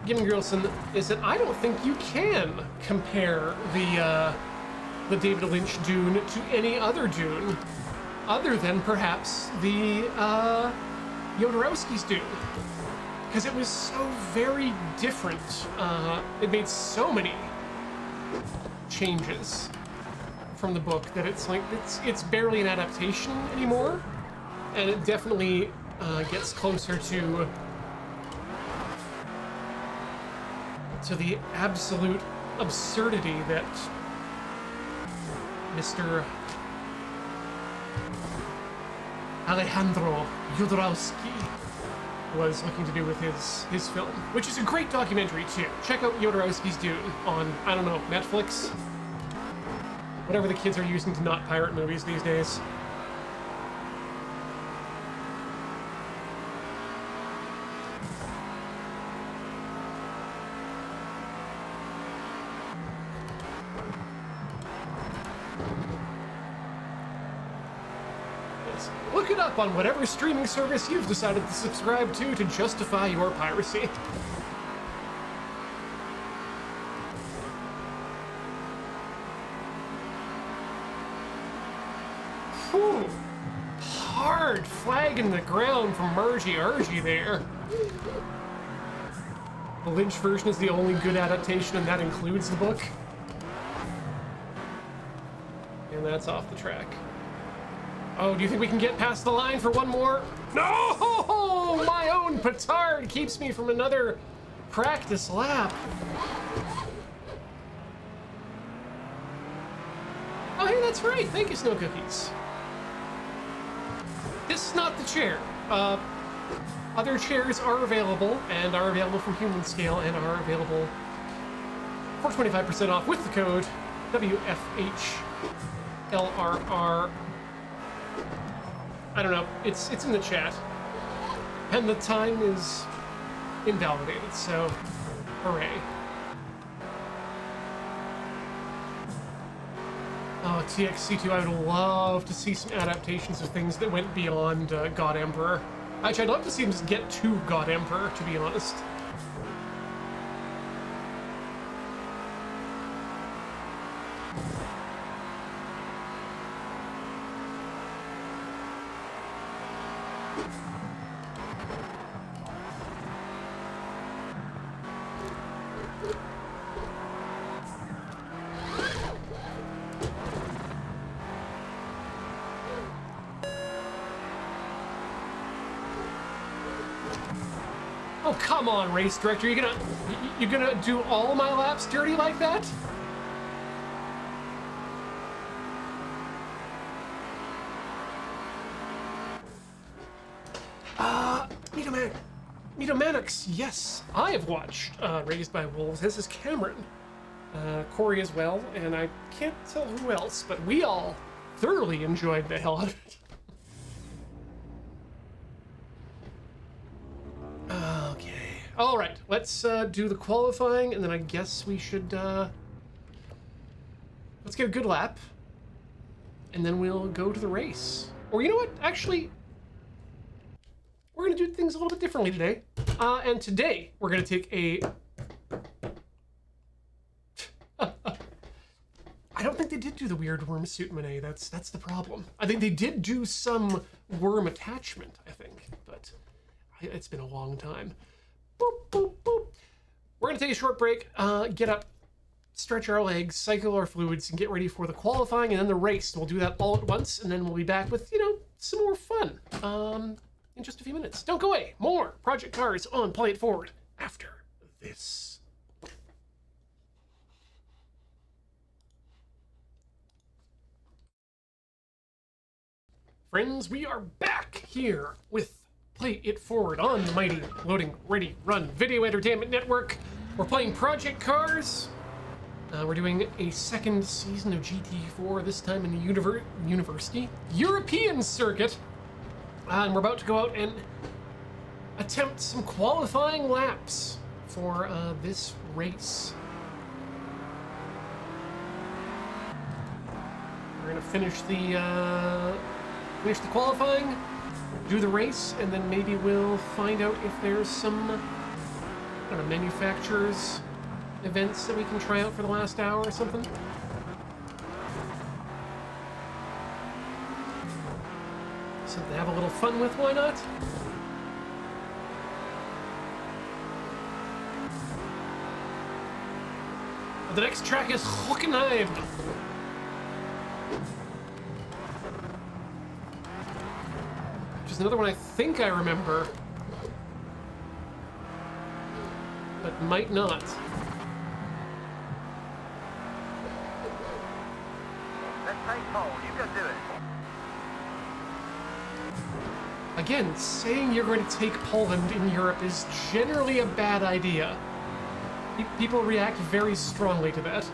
A: Gideon Grilson, is that I don't think you can compare the David Lynch Dune to any other Dune, other than perhaps the Jodorowsky's Dune, because it was so very different. It made so many changes from the book that it's like it's barely an adaptation anymore, and it definitely gets closer to the absolute absurdity that Mr. Alejandro Jodorowsky was looking to do with his film, which is a great documentary too. Check out Jodorowsky's Dune on, I don't know, Netflix? Whatever the kids are using to not pirate movies these days. Look it up on whatever streaming service you've decided to subscribe to justify your piracy. Whew. Hard flag in the ground from Margie Argy there. The Lynch version is the only good adaptation, and that includes the book. And that's off the track. Oh, do you think we can get past the line for one more? No! My own petard keeps me from another practice lap. Oh, hey, that's right. Thank you, Snow Cookies. This is not the chair. Other chairs are available, and are available from Human Scale, and are available for 25% off with the code WFHLRR. I don't know, it's in the chat. And the time is invalidated, so hooray. Oh, TXC2, I would love to see some adaptations of things that went beyond God Emperor. Actually, I'd love to see them just get to God Emperor, to be honest. Oh, come on, race director. You're gonna do all my laps dirty like that? Metomanics, yes. I have watched Raised by Wolves. This is Cameron. Corey as well, and I can't tell who else, but we all thoroughly enjoyed the hell out of it. Okay. All right, let's do the qualifying, and then I guess we should let's get a good lap, and then we'll go to the race. Or you know what? Actually, we're gonna do things a little bit differently today. And today we're gonna take a. I don't think they did do the weird worm suit, Monet. That's the problem. I think they did do some worm attachment, I think, but it's been a long time. Boop, boop, boop. We're gonna take a short break, get up, stretch our legs, cycle our fluids, and get ready for the qualifying and then the race. We'll do that all at once, and then we'll be back with, some more fun in just a few minutes. Don't go away. More Project Cars on Play It Forward after this. Friends, we are back here with Play It Forward on the mighty Loading Ready Run Video Entertainment Network. We're playing Project Cars. We're doing a second season of GT4, this time in the European circuit. And we're about to go out and attempt some qualifying laps for this race. We're gonna finish the qualifying, do the race, and then maybe we'll find out if there's some, I don't know, manufacturers events that we can try out for the last hour or something. Something to have a little fun with, why not? The next track is Hockenheim. Which is another one I think I remember, but might not.
B: Let's take hold. You go do it.
A: Again, saying you're going to take Poland in Europe is generally a bad idea. People react very strongly to that.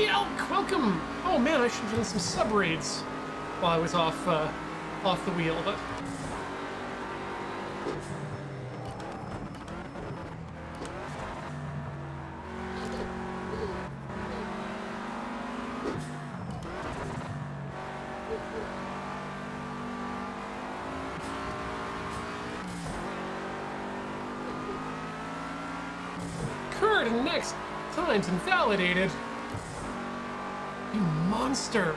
A: Elk, welcome! Oh man, I should have done some sub raids while I was off the wheel, but current and next times invalidated. You monster!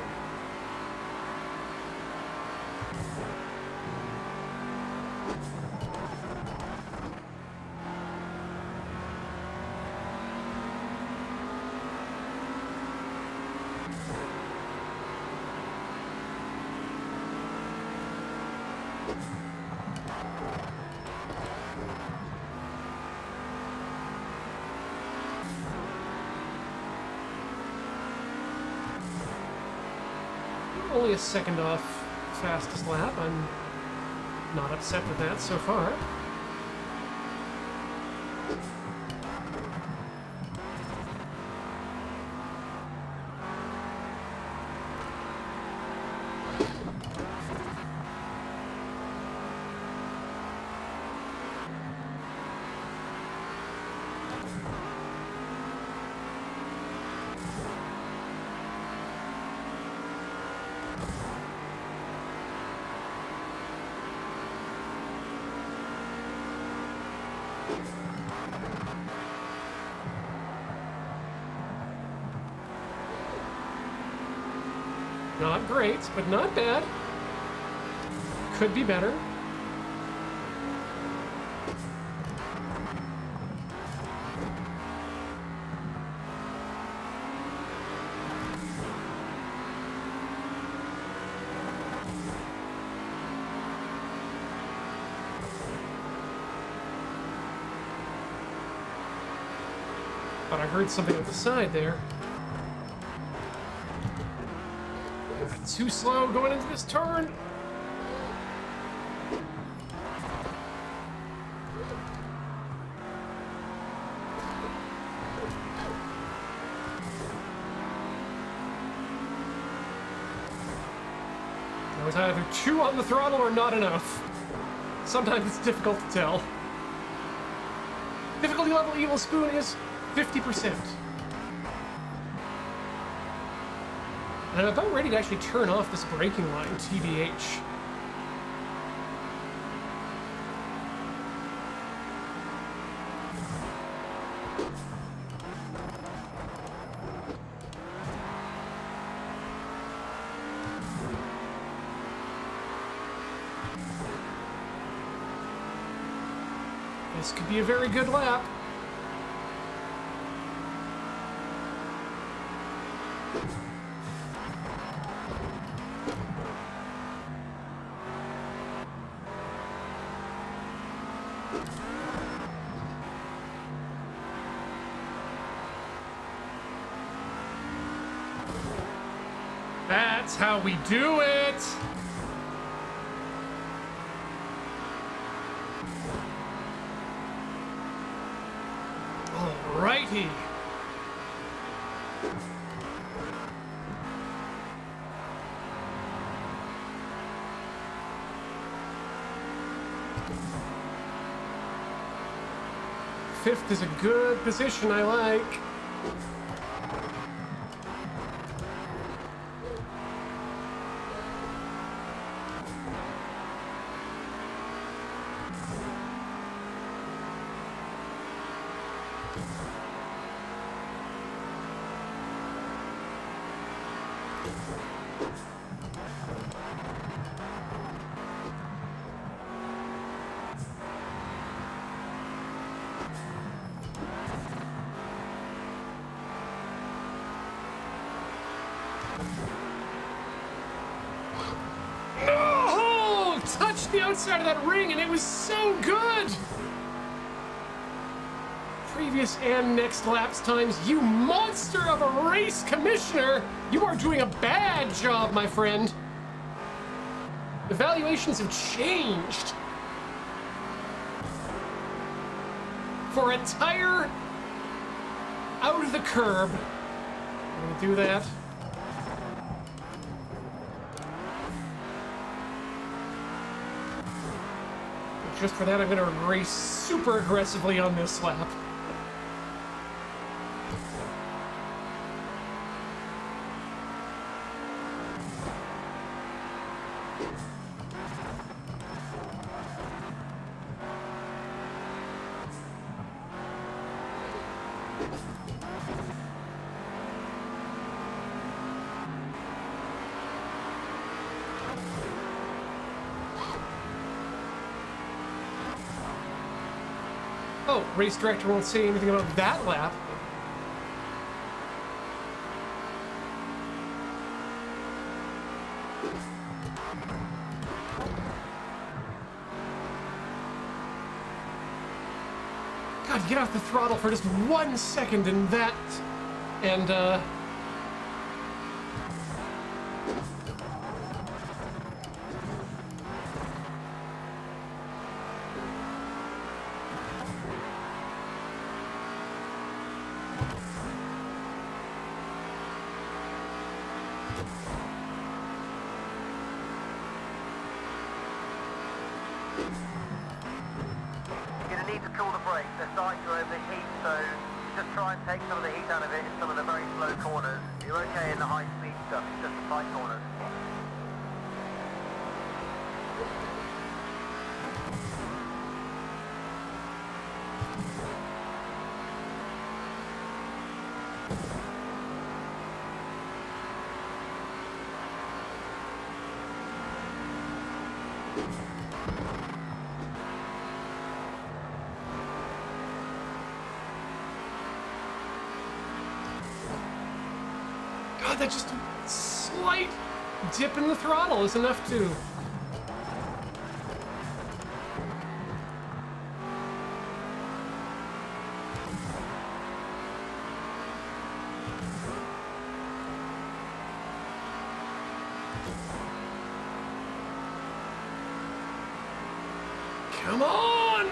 A: Only a second off fastest lap. I'm not upset with that so far. Not great, but not bad. Could be better. But I heard something at the side there. Too slow going into this turn. I was either too on the throttle or not enough. Sometimes it's difficult to tell. Difficulty level Evil Spoon is 50%. And I'm about ready to actually turn off this braking line, TBH. This could be a very good lap. That's how we do it! Alrighty. Fifth is a good position, I like. No! Touched the outside of that ring and it was so good! Previous and next lap's times, you monster of a race commissioner! You are doing a bad job, my friend. Evaluations have changed. For a tire out of the curb. I'm gonna do that. Just for that, I'm gonna race super aggressively on this lap. Oh, race director won't say anything about that lap. God, get off the throttle for just 1 second in that, and
B: cool the brakes. They're starting to overheat, so just try and take some of the heat out of it in some of the very slow corners. You're okay in the high speed stuff, it's just the tight corners.
A: God, that just a slight dip in the throttle is enough to... Come on!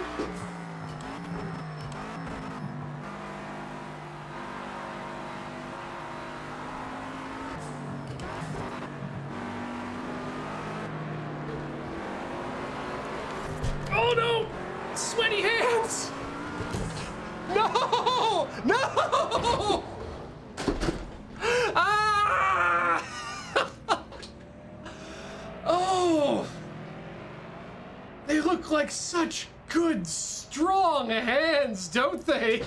A: Oh no! Sweaty hands! No! No! Ah! Oh! They look like such good, strong hands, don't they?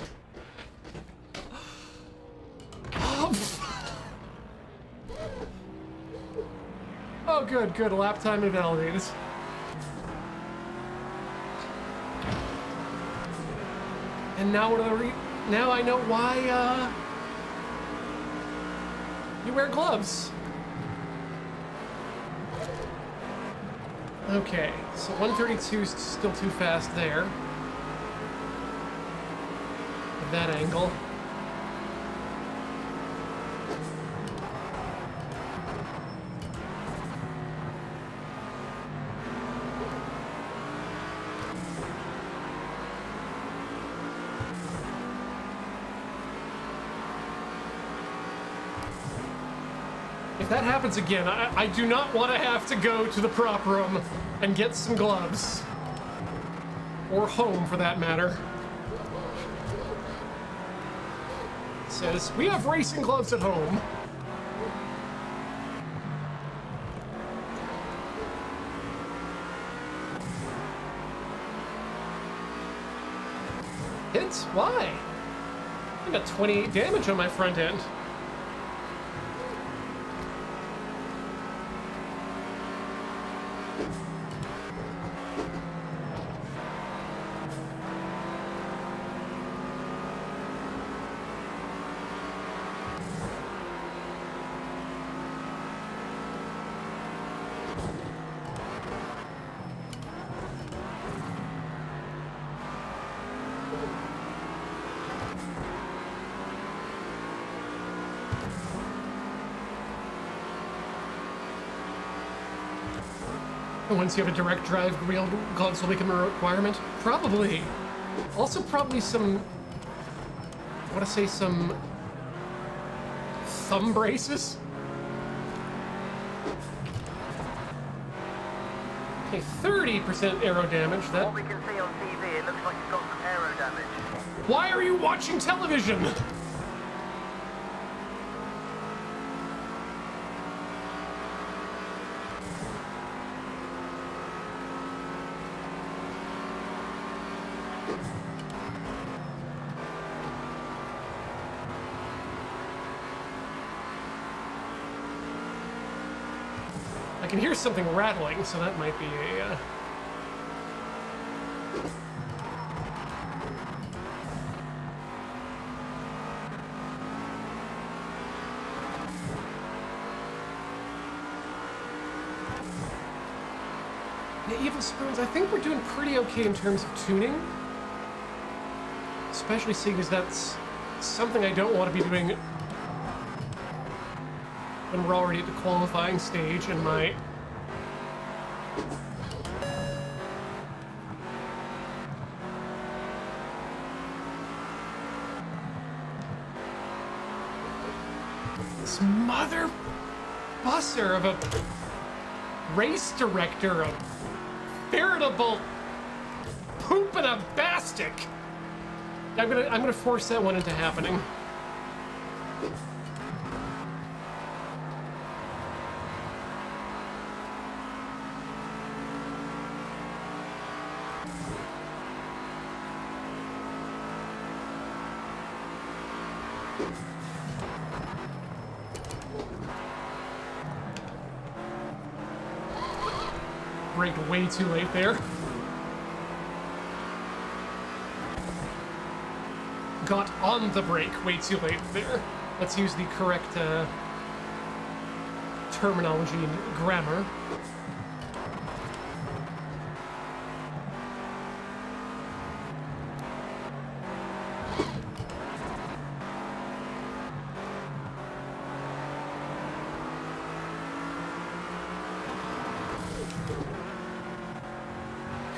A: Oh, good, good. Lap time invalidated. And now what are the now I know why you wear gloves. Okay, so 132 is still too fast there. At that angle. If that happens again, I do not want to have to go to the prop room and get some gloves. Or home, for that matter. It says, we have racing gloves at home. Hits? Why? I got 28 damage on my front end. Once you have a direct drive wheel gloves will become a requirement? Probably. Also probably some, I want to say some thumb braces? Okay, 30% aero damage. That.
B: What we can see on TV, it looks like you've got some aero damage.
A: Why are you watching television? I can hear something rattling, so that might be a... Yeah, Evil Spoons, I think we're doing pretty okay in terms of tuning. Especially seeing as that's something I don't want to be doing when we're already at the qualifying stage in my... This mother busser of a race director, a veritable poop and a bastic. I'm gonna force that one into happening. Braked way too late there. Got on the brake way too late there. Let's use the correct terminology and grammar.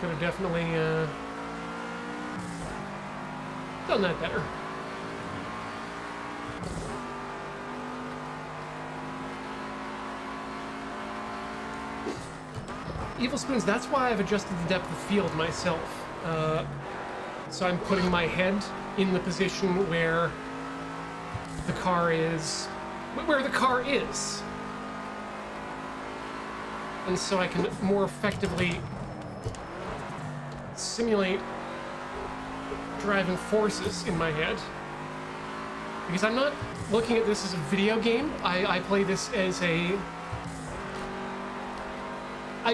A: Could have definitely done that better. Evil Spoons, that's why I've adjusted the depth of field myself. So I'm putting my head in the position where the car is. And so I can more effectively simulate driving forces in my head. Because I'm not looking at this as a video game. I play this as I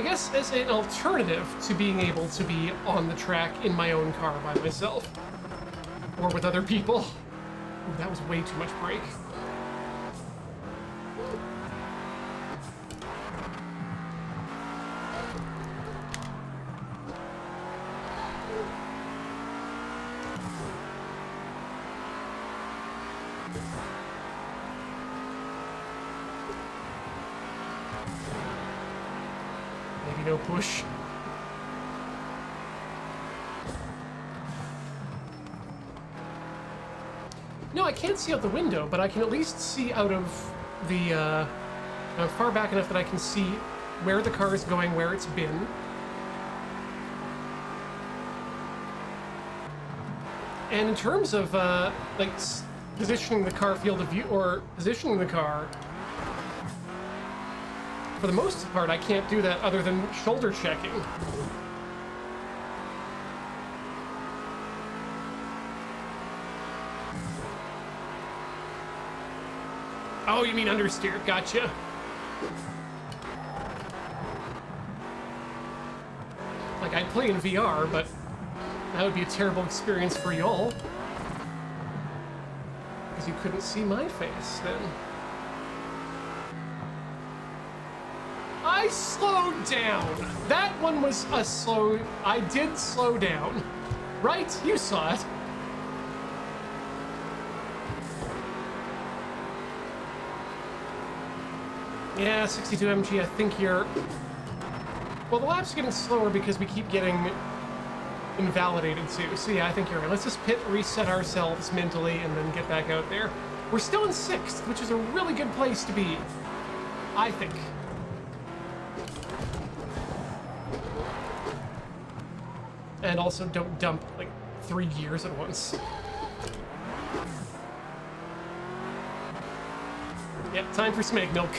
A: guess as an alternative to being able to be on the track in my own car by myself. Or with other people. Ooh, that was way too much brake. No push. No, I can't see out the window, but I can at least see out of the, I'm far back enough that I can see where the car is going, where it's been. And in terms of, like, positioning the car field of view, or positioning the car, for the most part, I can't do that other than shoulder checking. Oh, you mean understeer, gotcha. Like, I play in VR, but that would be a terrible experience for y'all. Because you couldn't see my face then. I slowed down. That one was a slow... I did slow down. Right? You saw it. Yeah, 62 MG, I think you're... Well, the lap's getting slower because we keep getting invalidated too. So yeah, I think you're right. Let's just pit reset ourselves mentally and then get back out there. We're still in 6th, which is a really good place to be. I think. And also don't dump, like, 3 gears at once. Yep, time for Smeg Milk.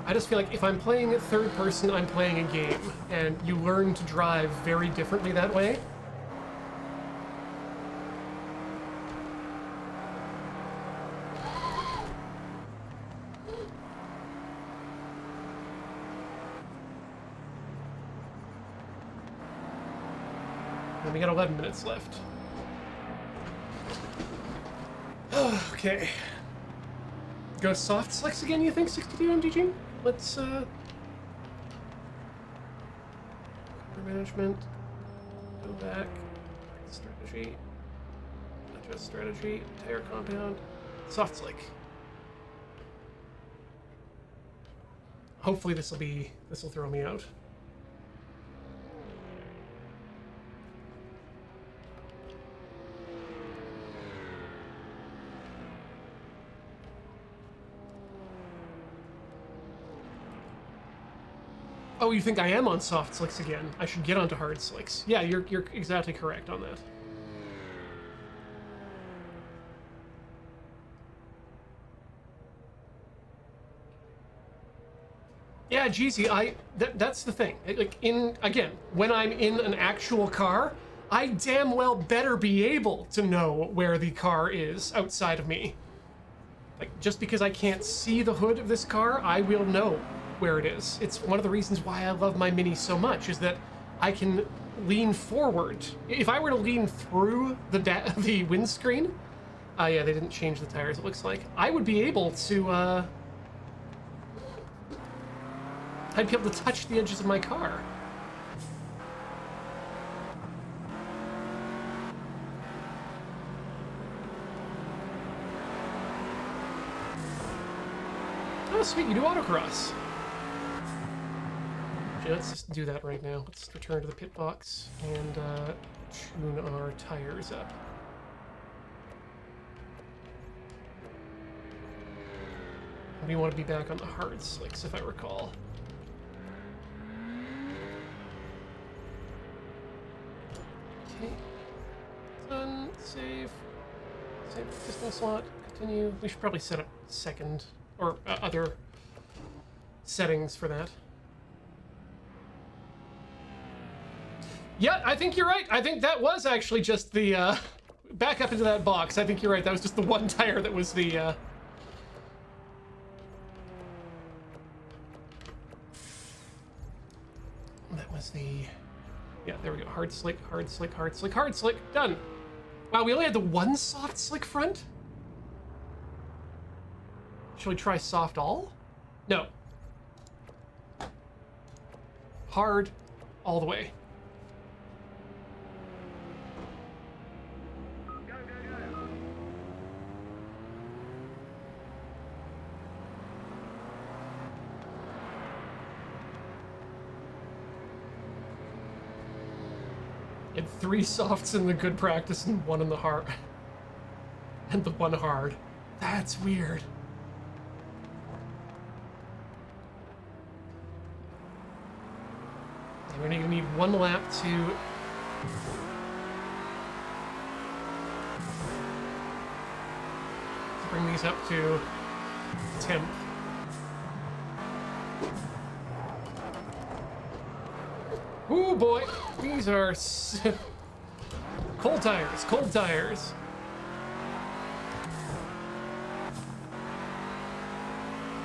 A: I just feel like if I'm playing third person, I'm playing a game, and you learn to drive very differently that way. And we got 11 minutes left. Okay. Go soft slicks again, you think, 62 MDG? Let's, management, go back, strategy, adjust strategy, tire compound, soft slick. Hopefully this will throw me out. Oh, you think I am on soft slicks again? I should get onto hard slicks. Yeah, you're exactly correct on that. Yeah, Jeezy, that's the thing. Like, again, when I'm in an actual car, I damn well better be able to know where the car is outside of me. Like, just because I can't see the hood of this car, I will know where it is. It's one of the reasons why I love my Mini so much, is that I can lean forward. If I were to lean through the windscreen, yeah, they didn't change the tires, it looks like, I would be able to, I'd be able to touch the edges of my car. Oh, sweet, you do autocross. Okay, let's just do that right now. Let's return to the pit box and tune our tires up. We want to be back on the hard slicks, if I recall. Okay. Done. Save. Save distance slot. Continue. We should probably set up second or other settings for that. Yeah, I think you're right. I think that was actually just the back up into that box. I think you're right. That was just the one tire that was the that was the, yeah, there we go. Hard slick, hard slick, hard slick, hard slick. Done. Wow, we only had the one soft slick front? Shall we try soft all? No. Hard all the way. You had 3 softs in the good practice and 1 in the hard. And the 1 hard. That's weird. And we're gonna need 1 lap to bring these up to 10th. Ooh boy, these are cold tires, cold tires.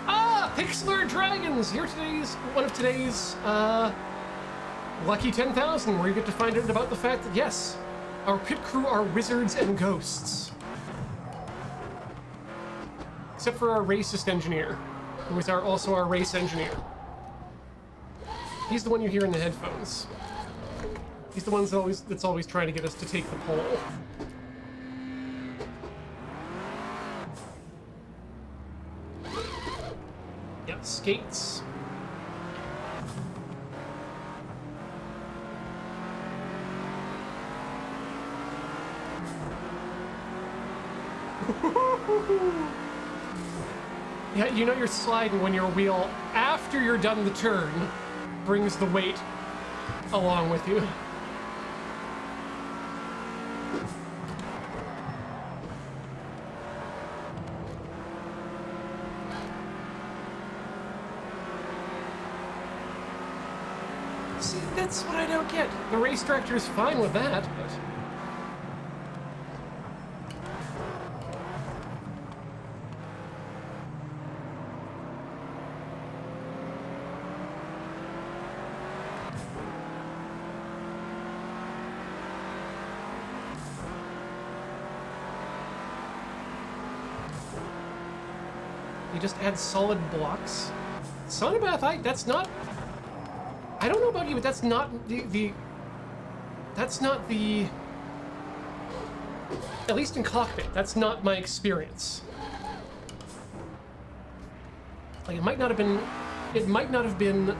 A: Ah, Pixlr Dragons! You're one of today's lucky 10,000, where you get to find out about the fact that yes, our pit crew are wizards and ghosts. Except for our racist engineer, who is also our race engineer. He's the one you hear in the headphones. He's the one that's always trying to get us to take the pole. Yeah, skates. Yeah, you know you're sliding when your wheel, after you're done the turn, brings the weight along with you. See, that's what I don't get. The race director is fine with that, but... You just add solid blocks. Sonobath, that's not... I don't know about you, but that's not that's not the... At least in cockpit, that's not my experience. Like, it might not have been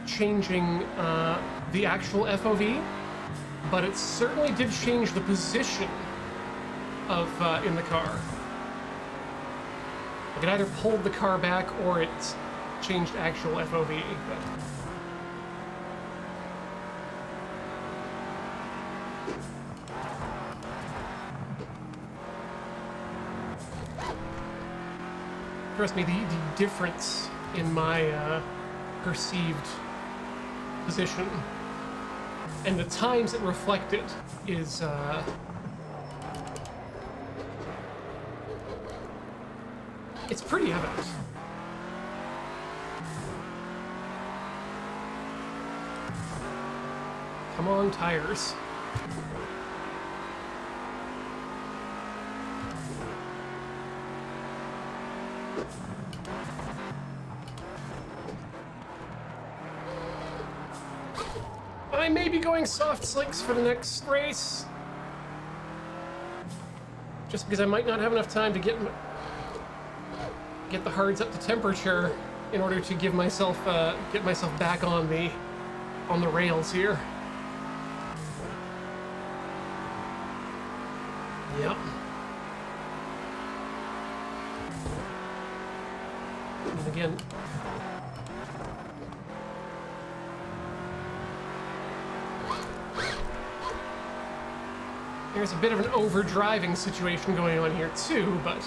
A: changing the actual FOV, but it certainly did change the position of in the car. Like, it either pulled the car back or it changed actual FOV, but... trust me, the difference in my perceived position and the times it reflected is it's pretty evident. Come on, tires. I may be going soft slicks for the next race. Just because I might not have enough time to get the hards up to temperature in order to give myself get myself back on the rails here. Yep. And again, there's a bit of an overdriving situation going on here too, but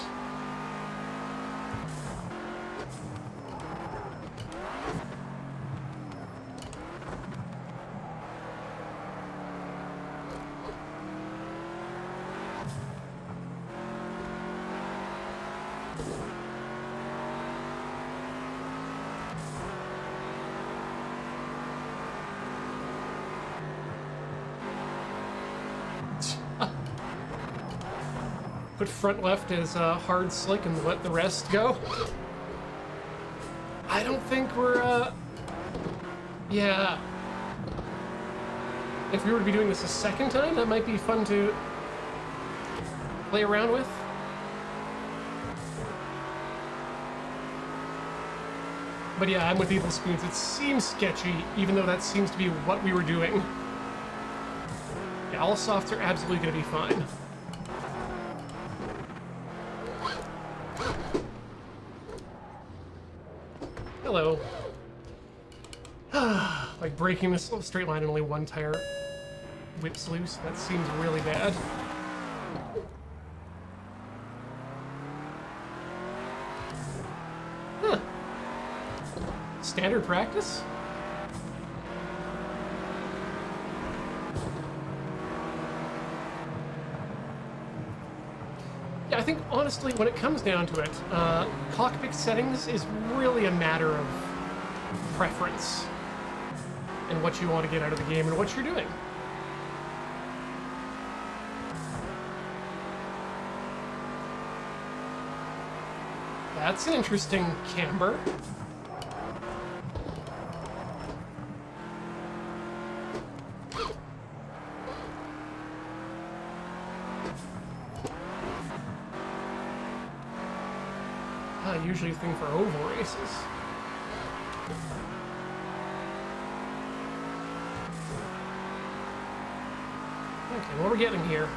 A: put front left as hard slick and let the rest go. I don't think we're, yeah. If we were to be doing this a second time, that might be fun to play around with. But yeah, I'm with Evil Spoons. It seems sketchy, even though that seems to be what we were doing. Yeah, all softs are absolutely gonna be fine. Hello. Like breaking this straight line and only one tire whips loose. That seems really bad. Huh. Standard practice? Yeah, I think honestly, when it comes down to it, cockpit settings is really a matter of preference and what you want to get out of the game and what you're doing. That's an interesting camber. Usually a thing for oval races. Okay, what we're getting here.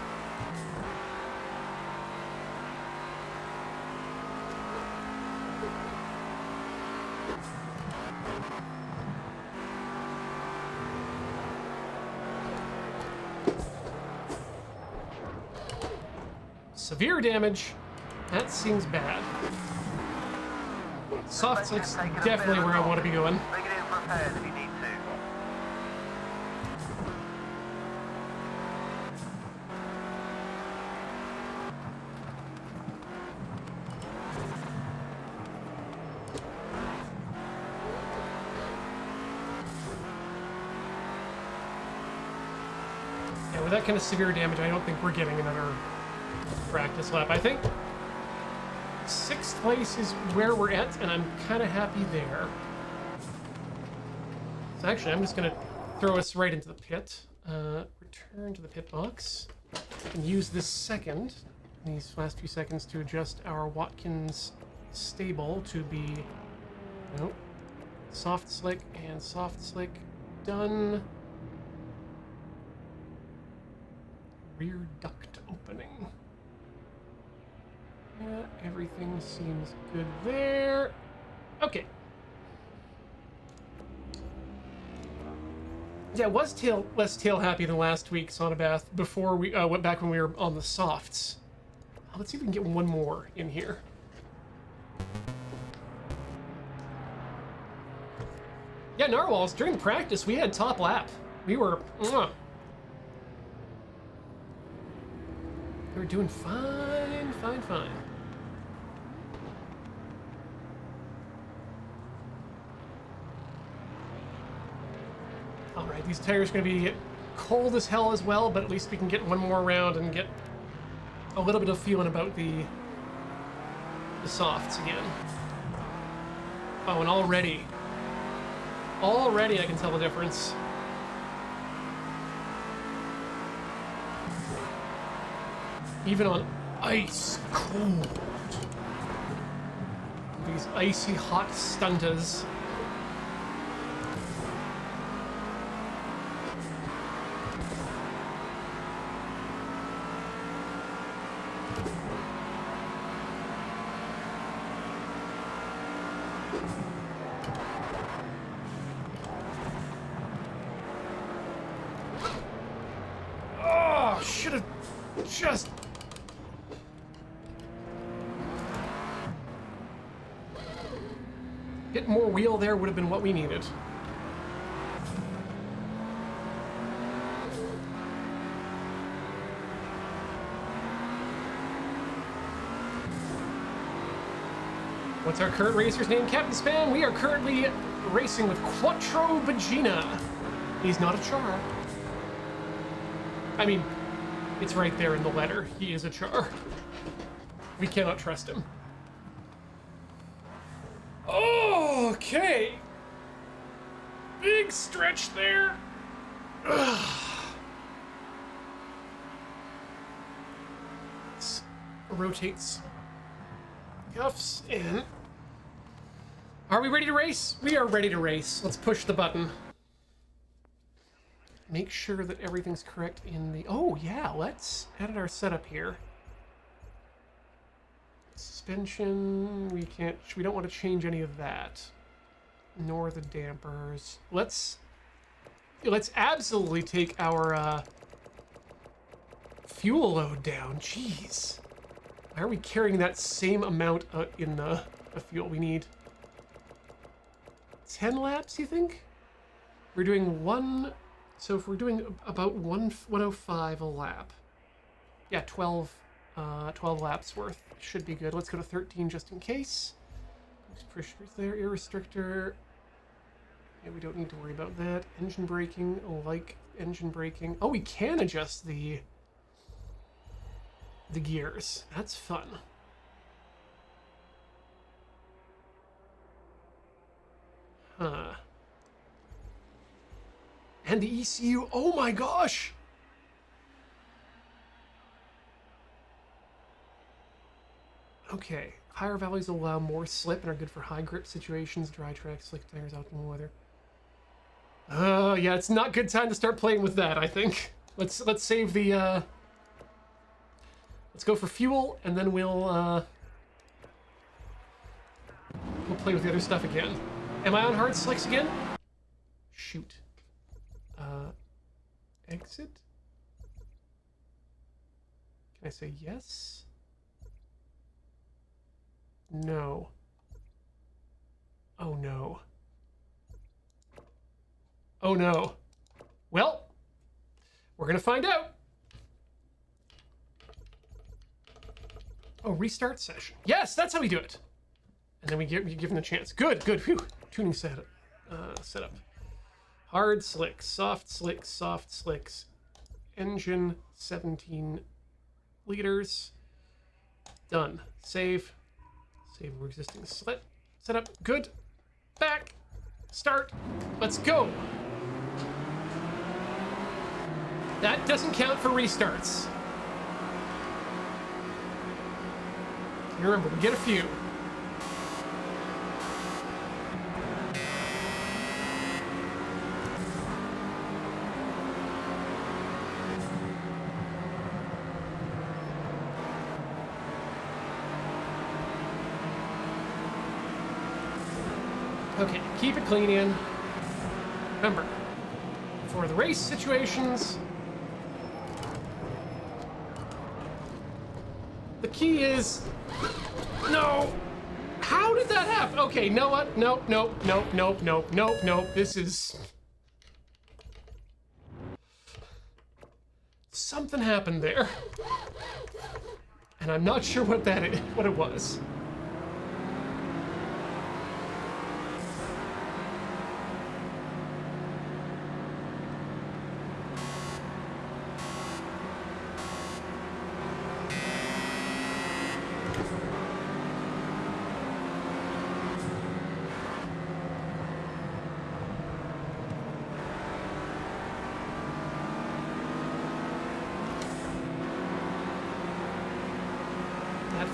A: Severe damage. That seems bad. Soft slicks definitely where I want to be going.
B: Bring it in for repairs if you need to.
A: Yeah, with that kind of severe damage, I don't think we're getting another practice lap. I think 6th place is where we're at, and I'm kind of happy there. So actually, I'm just going to throw us right into the pit. Return to the pit box. And use this second, these last few seconds, to adjust our Watkins stable to be, nope, soft slick and soft slick done. Rear duct opening. Yeah, everything seems good there. Okay. Yeah, was less tail happy than last week, Sonobath, before we went back when we were on the softs. Let's see if we can get one more in here. Yeah, narwhals, during practice, we had top lap. We were, mwah. We were doing fine, fine, fine. All right, these tires are gonna be cold as hell as well, but at least we can get one more round and get a little bit of feeling about the softs again. Oh, and already I can tell the difference. Even on ice cold. These icy hot stuntas. Oh, should have just... Bit more wheel there would have been what we needed. What's our current racer's name, Captain Spam? We are currently racing with Quattro Bagina. He's not a char. I mean, it's right there in the letter. He is a char. We cannot trust him. Okay. Big stretch there. Ugh. Rotates cuffs in. Are we ready to race? We are ready to race. Let's push the button. Make sure that everything's correct in the... Oh, yeah, let's edit our setup here. Suspension, we don't want to change any of that. Nor the dampers. Let's absolutely take our fuel load down. Jeez. Why are we carrying that same amount in the fuel we need? 10 laps, you think? We're doing one... So if we're doing about 105 a lap. Yeah, 12 laps worth. Should be good. Let's go to 13 just in case. Push there. Air restrictor. Yeah, we don't need to worry about that. Engine braking. Like engine braking. Oh, we can adjust the gears. That's fun. Huh. And the ECU. Oh my gosh! Okay. Higher values allow more slip and are good for high grip situations, dry tracks, slick tires, optimal weather. Yeah, it's not good time to start playing with that, I think. Let's save the let's go for fuel and then we'll play with the other stuff again. Am I on hard slicks again? Shoot. Exit? Can I say yes? No. Oh no. Oh no. Well, we're gonna find out. Oh, restart session. Yes, that's how we do it. And then we give them a chance. Good, good. Phew. Tuning setup. Hard slicks, soft slicks. Engine 17 liters. Done. Save. Save existing setup. Good. Back. Start. Let's go. That doesn't count for restarts. You remember, we get a few. Okay, keep it clean, Ian. Remember, for the race situations, the key is... No! How did that happen? Okay, you know what? Nope, nope, nope, nope, nope, nope, nope. This is... Something happened there. And I'm not sure what what it was.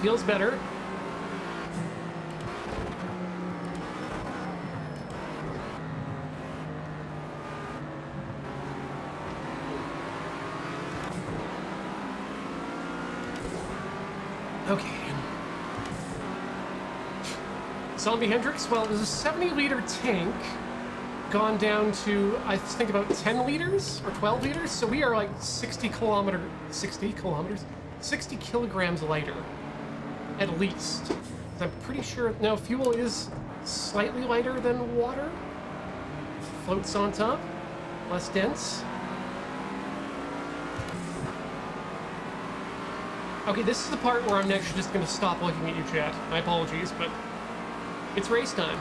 A: Feels better. Okay. Zombie Hendrix, well, it was a 70-liter tank gone down to, I think, about 10 liters or 12 liters. So we are like 60 kilograms lighter. At least. I'm pretty sure, now fuel is slightly lighter than water. Floats on top, less dense. Okay, this is the part where I'm actually just gonna stop looking at you, chat. My apologies, but it's race time.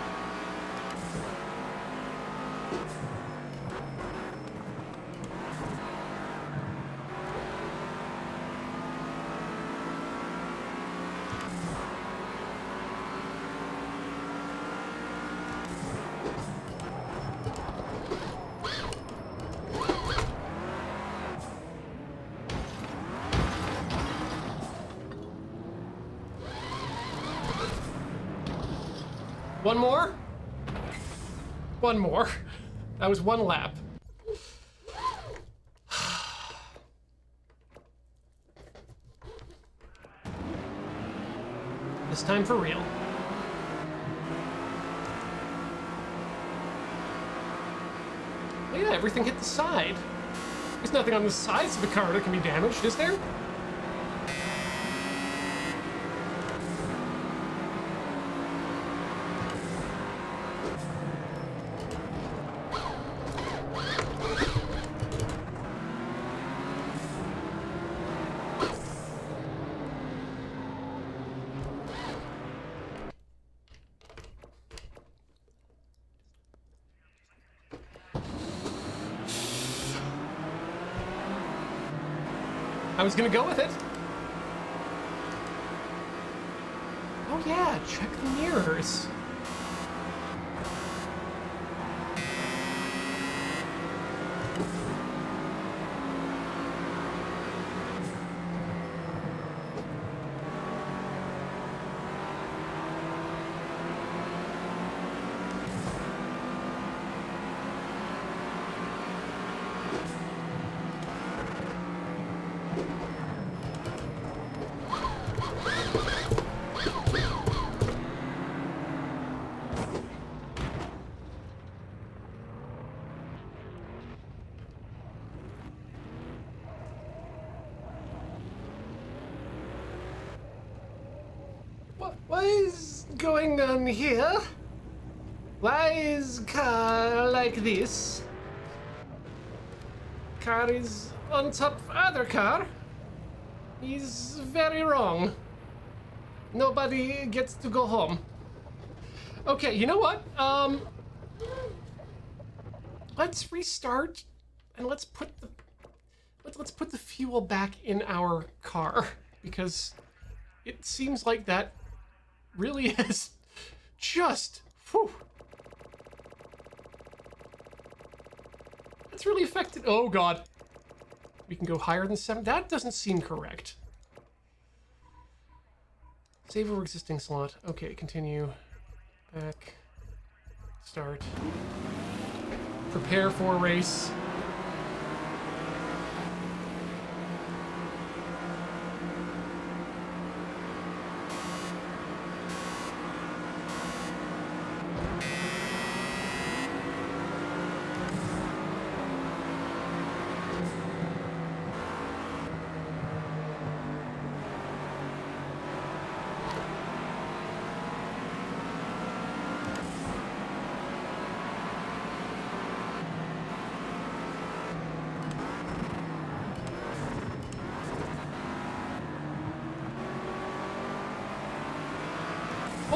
A: One more? One more. That was one lap. This time for real. Oh yeah, everything hit the side. There's nothing on the sides of the car that can be damaged, is there? I was gonna go with it. Oh yeah, check the mirrors. What is going on here? Why is car like this? Car is on top of other car. He's very wrong. Nobody gets to go home. Okay, you know what? Let's restart and let's put the fuel back in our car, because it seems like that really is just, whew. It's really affected. Oh god. We can go higher than 7. That doesn't seem correct. Save over existing slot. Okay, continue. Back. Start. Prepare for race.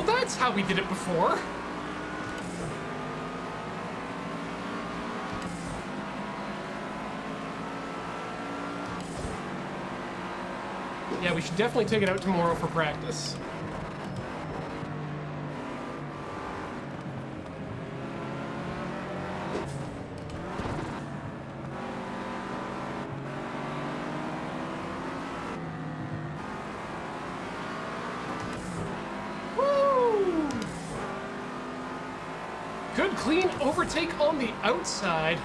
A: that's how we did it before. Yeah, we should definitely take it out tomorrow for practice. Woo! Good clean overtake on the outside.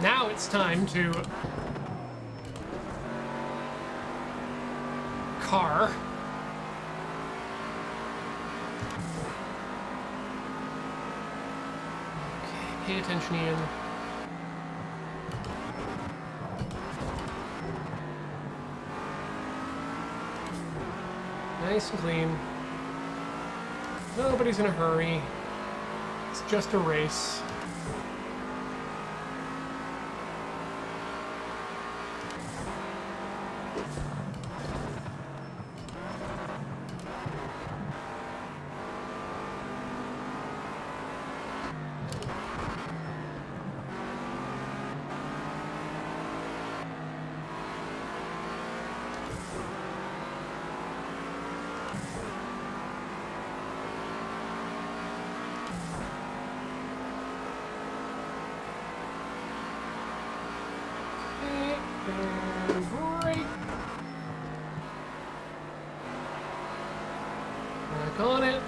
A: Now it's time to car. Okay, pay attention, Ian. Nice and clean. Nobody's in a hurry. It's just a race. On it.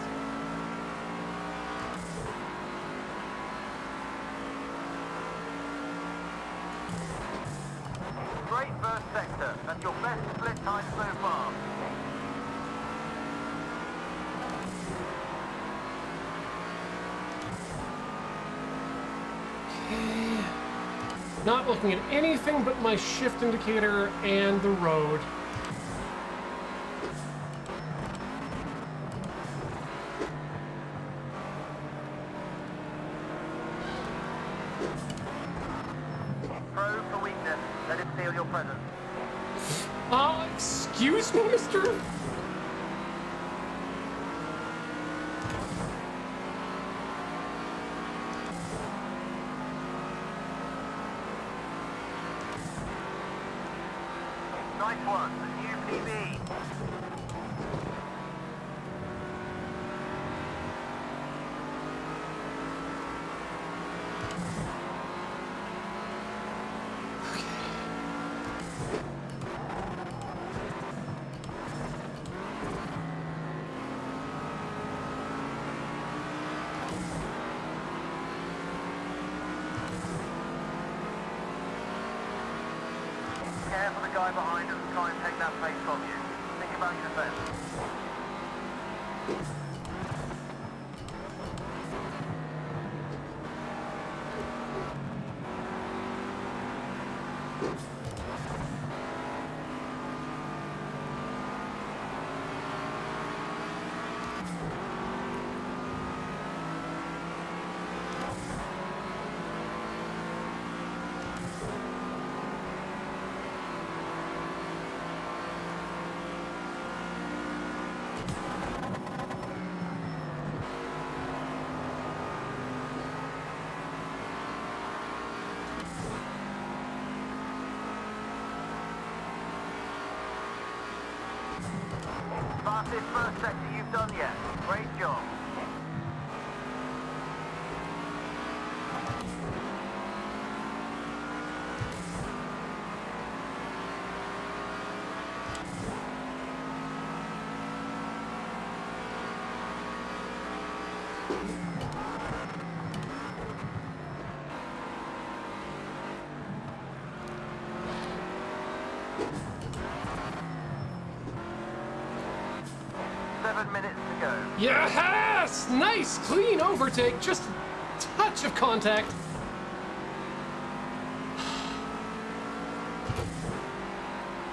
B: Great first sector. That's your best split time so far.
A: Okay. Not looking at anything but my shift indicator and the road. Excuse me, mister?
B: Nice one, UPB. Careful the guy behind us and try and take that pace from you. Think about your defense. Fastest first sector you've done yet. Great job. Minutes to go.
A: Yes! Nice, clean overtake. Just a touch of contact.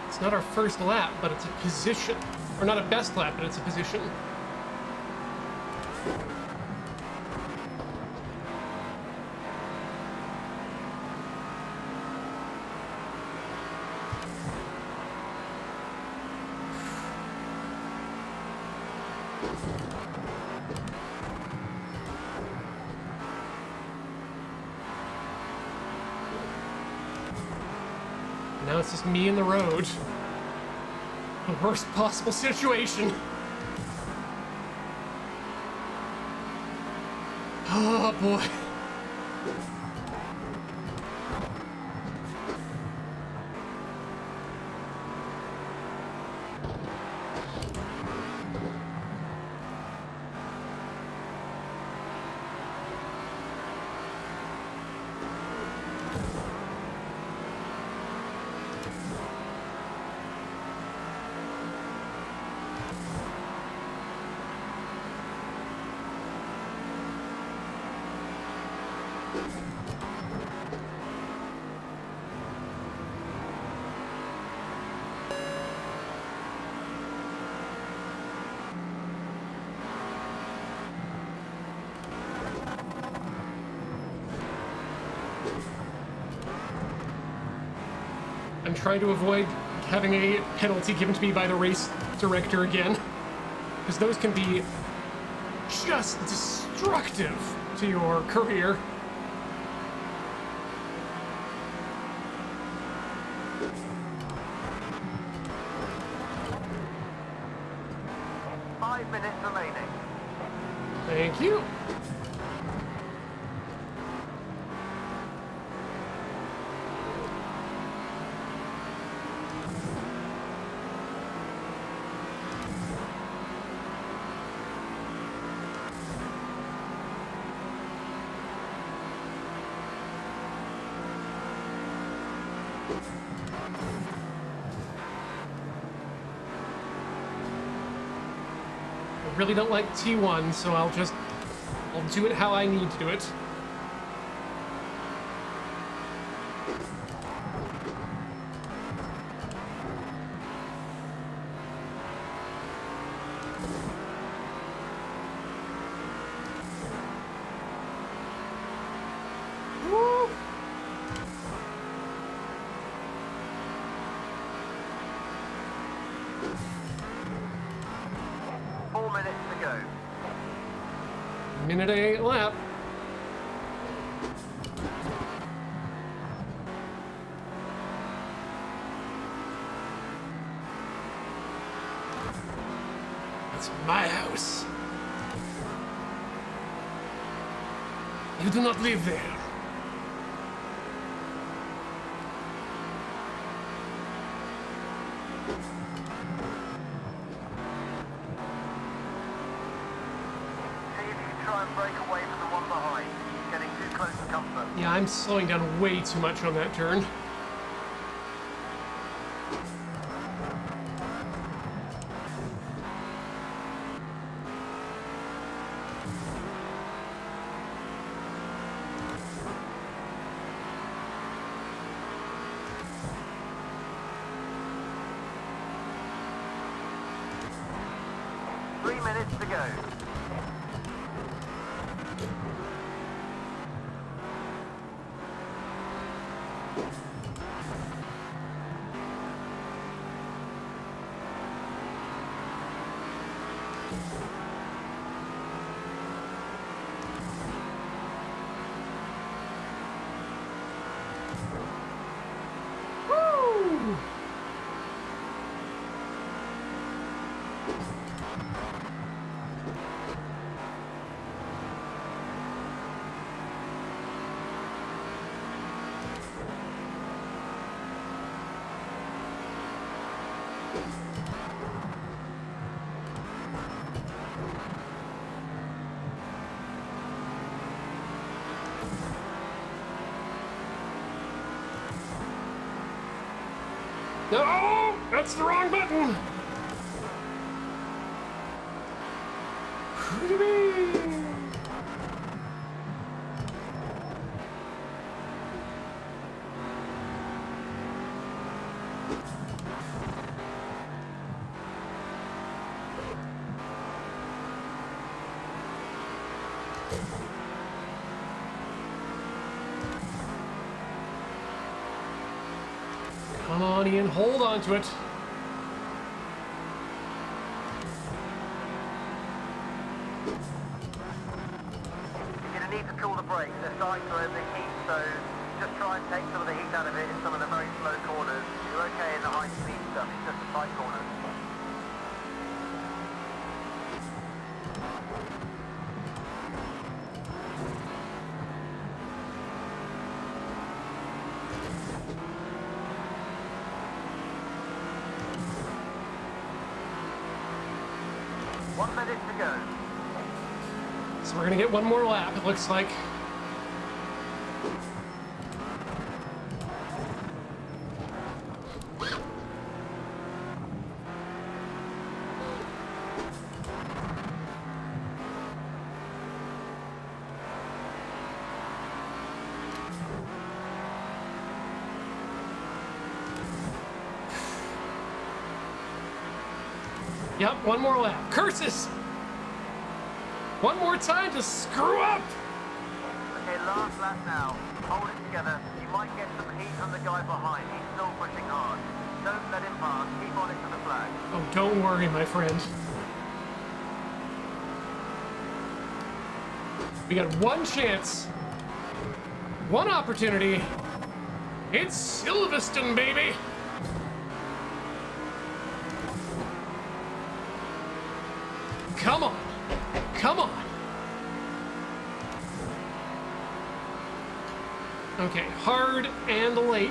A: It's not our first lap, but it's a position. Or not a best lap, but it's a position. Now it's just me in the road. The worst possible situation. Oh boy. I'm trying to avoid having a penalty given to me by the race director again, because those can be just destructive to your career.
B: Five minutes remaining.
A: Thank you. I really don't like T1, so I'll do it how I need to do it. Woo!
B: 4 minutes to go.
A: Minute a lap. That's my house. You do not live there.
B: Try and break away from the one behind. Getting too close to comfort.
A: Yeah, I'm slowing down way too much on that turn.
B: Three minutes to go.
A: Woo! No, that's the wrong button. Come on, Ian, hold on to it.
B: You're going to need to pull the brakes. They're starting to overheat, so just try and take some of the heat out of it in some of the very slow corners. You're okay in the high speed stuff, it's just the tight corners. One minute to go.
A: So we're gonna get one more lap, it looks like. Yep, one more lap. Curses! One more time to screw up!
B: Okay, last lap now. Hold it together. You might get some heat from the guy behind. He's still pushing hard. Don't let him pass. Keep on it to the flag.
A: Oh, don't worry, my friend. We got one chance. One opportunity. It's Silverstone, baby! Come on. Come on. Okay, hard and late.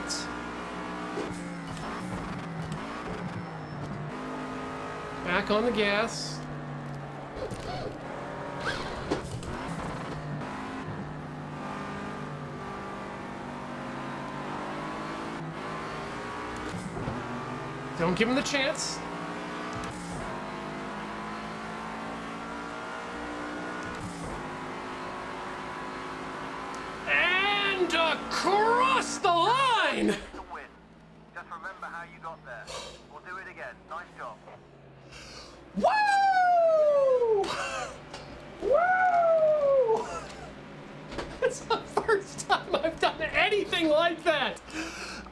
A: Back on the gas. Don't give him the chance. And across the line!
B: To win. Just remember how you got there. We'll do it again. Nice job.
A: Woo! Woo! It's the first time I've done anything like that.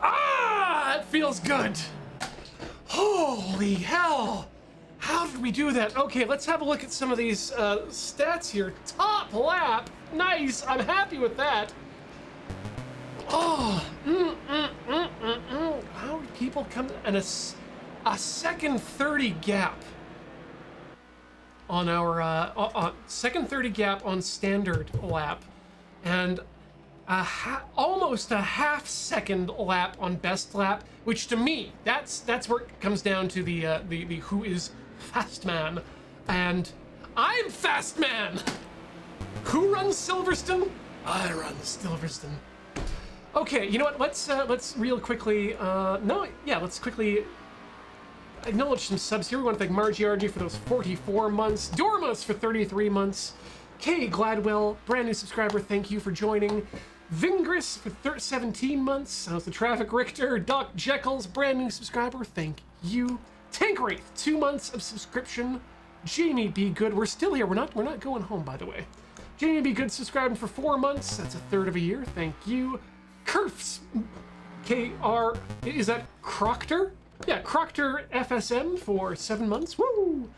A: Ah, it feels good. Holy hell. How did we do that? Okay, let's have a look at some of these stats here. Top lap. Nice. I'm happy with that. Oh, how did people come and a second 30 gap on our second 30 gap on standard lap, and almost a half second lap on best lap, which to me that's where it comes down to the who is fast man, and I'm fast man. Who runs Silverstone? I run Silverstone. Okay, you know what? Let's real quickly. Let's quickly acknowledge some subs here. We want to thank Margie RG for those 44 months, Dormus for 33 months, Kay Gladwell, brand new subscriber, thank you for joining, Vingris for 17 months, how's the traffic, Richter, Doc Jekylls, brand new subscriber, thank you, Tankwraith, 2 months of subscription, Jamie B. Good, we're still here, we're not going home, by the way. Jamie B. Good subscribing for 4 months, that's a third of a year, thank you. Kerfs, KR, is that Croctor? Yeah, Croctor FSM for 7 months, woo!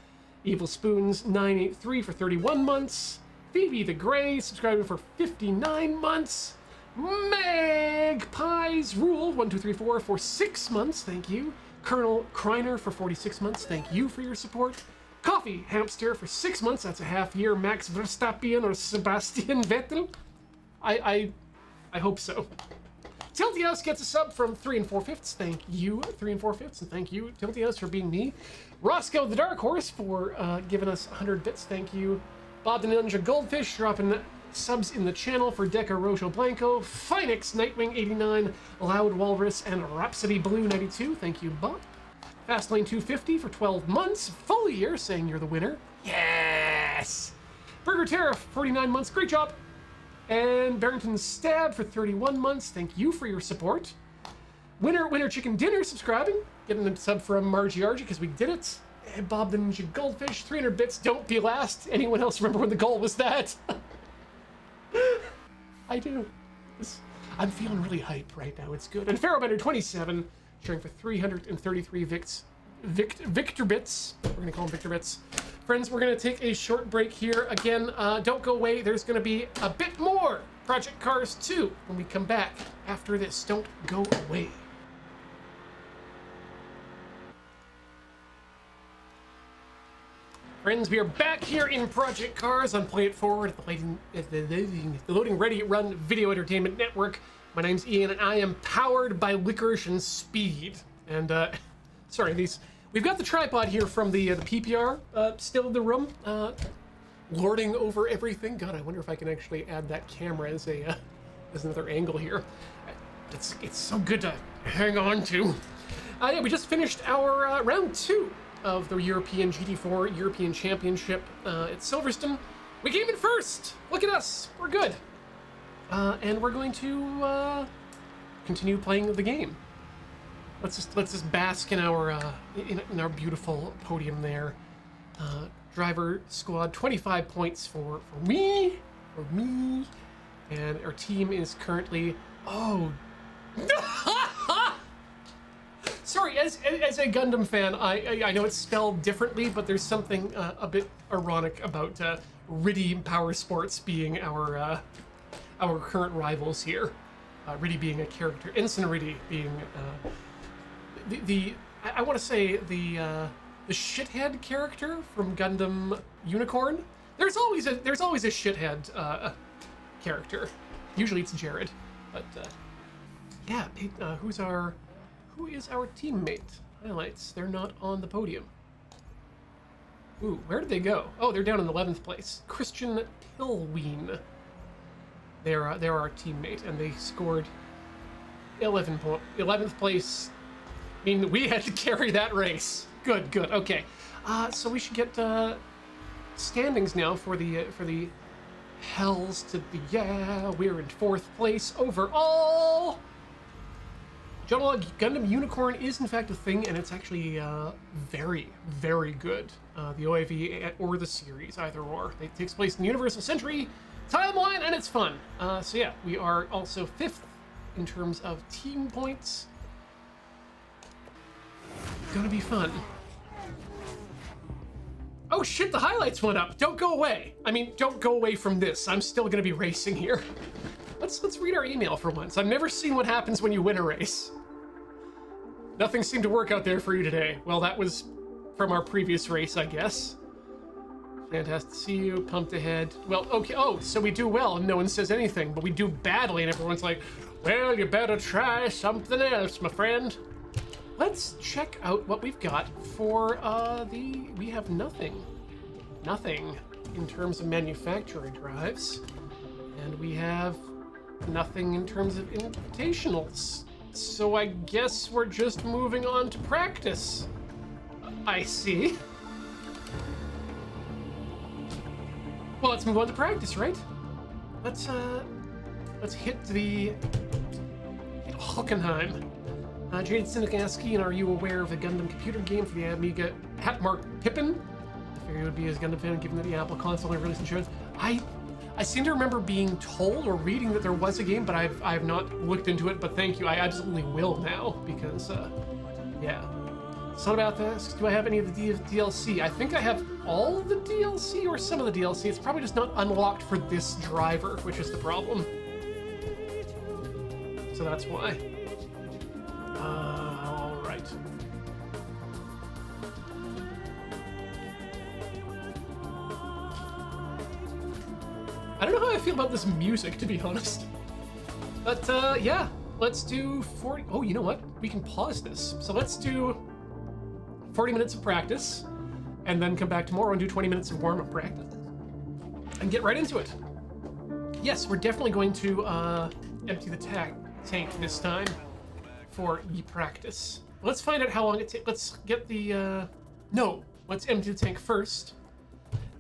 A: Evil Spoons 983 for 31 months. Phoebe the Grey subscribing for 59 months. Meg Pies Rule 1234 for 6 months, thank you. Colonel Kreiner for 46 months, thank you for your support. Coffee Hamster for 6 months, that's a half year. Max Verstappen or Sebastian Vettel? I hope so. Tiltius gets a sub from 3 4/5. Thank you, 3 4/5, and thank you, Tiltius, for being me. Roscoe the Dark Horse for giving us 100 bits. Thank you. Bob the Ninja Goldfish dropping subs in the channel for Deca Rojo Blanco. Phoenix Nightwing 89, Loud Walrus, and Rhapsody Blue 92. Thank you, Bob. Fastlane 250 for 12 months. Full year saying you're the winner. Yes. Burger Tariff 49 months. Great job. And Barrington Stab for 31 months. Thank you for your support. Winner Chicken Dinner subscribing. Getting a sub from Margie RG because we did it. And Bob the Ninja Goldfish, 300 bits. Don't be last. Anyone else remember when the goal was that? I do. I'm feeling really hype right now. It's good. And Pharaohbender 27 sharing for 333 Victor bits. We're going to call them Victor bits. Friends, we're going to take a short break here. Again, don't go away. There's going to be a bit more Project Cars 2 when we come back after this. Don't go away. Friends, we are back here in Project Cars on Play It Forward at the Loading Ready Run Video Entertainment Network. My name's Ian, and I am powered by licorice and speed. And, sorry, we've got the tripod here from the PPR still in the room, lording over everything. God, I wonder if I can actually add that camera as another angle here. It's so good to hang on to. Yeah, we just finished our round 2 of the European GT4 European Championship at Silverstone. We came in first. Look at us. We're good. And we're going to continue playing the game. Let's just bask in our in our beautiful podium there. Driver squad, 25 points for me, and our team is currently Sorry, as a Gundam fan, I know it's spelled differently, but there's something a bit ironic about Riddy Power Sports being our current rivals here. Riddy being a character, Ensign Riddy being I want to say the shithead character from Gundam Unicorn. There's always a shithead character. Usually it's Jared, but yeah. Who is our teammate? Highlights. They're not on the podium. Ooh, where did they go? Oh, they're down in 11th place. Christian Pilween. They're our teammate, and they scored 11th place. I mean, we had to carry that race. Good. Okay. So we should get standings now for the Hells to the we're in 4th place overall. General Gundam Unicorn is in fact a thing, and it's actually very, very good. The OAV or the series, either or. It takes place in the Universal Century timeline, and it's fun. So yeah, we are also 5th in terms of team points. Gonna be fun. Oh shit, the highlights went up. Don't go away. I mean, don't go away from this. I'm still gonna be racing here. Let's read our email for once. I've never seen what happens when you win a race. Nothing seemed to work out there for you today. Well, that was from our previous race, I guess. Fantastic to see you, pumped ahead. Well, okay, oh, so we do well and no one says anything, but we do badly and everyone's like, well, you better try something else, my friend. Let's check out what we've got for we have nothing in terms of manufacturer drives, and we have nothing in terms of invitationals. So I guess we're just moving on to practice. I see. Well, let's move on to practice, right? Let's hit Hockenheim. Jade Cynic asking, and are you aware of a Gundam computer game for the Amiga Hatmark Pippin? I figured it would be as Gundam fan given that the Apple console only released in shows. I seem to remember being told or reading that there was a game, but I've not looked into it, but thank you. I absolutely will now, because, yeah. It's not about this. Do I have any of the DLC? I think I have all of the DLC or some of the DLC. It's probably just not unlocked for this driver, which is the problem. So that's why. All right. I don't know how I feel about this music, to be honest. But, yeah, let's do 40... Oh, you know what? We can pause this. So let's do 40 minutes of practice, and then come back tomorrow and do 20 minutes of warm-up practice. And get right into it. Yes, we're definitely going to, empty the tank this time for the practice. Let's find out how long it takes. Let's get the, no, let's empty the tank first,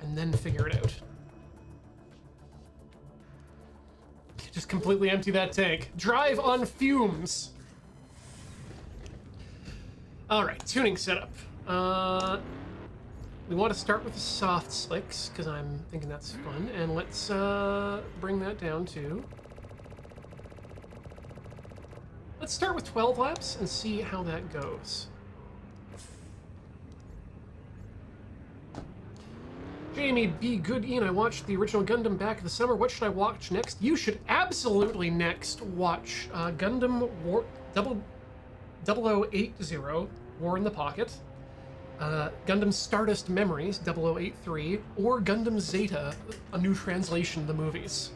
A: and then figure it out. Just completely empty that tank. Drive on fumes. All right, tuning setup. We want to start with the soft slicks, because I'm thinking that's fun. And let's bring that down to... Let's start with 12 laps and see how that goes. Jamie B. Good Ian, I watched the original Gundam back in the summer. What should I watch next? You should absolutely next watch Gundam War 0080, War in the Pocket, Gundam Stardust Memories 0083, or Gundam Zeta, a new translation of the movies.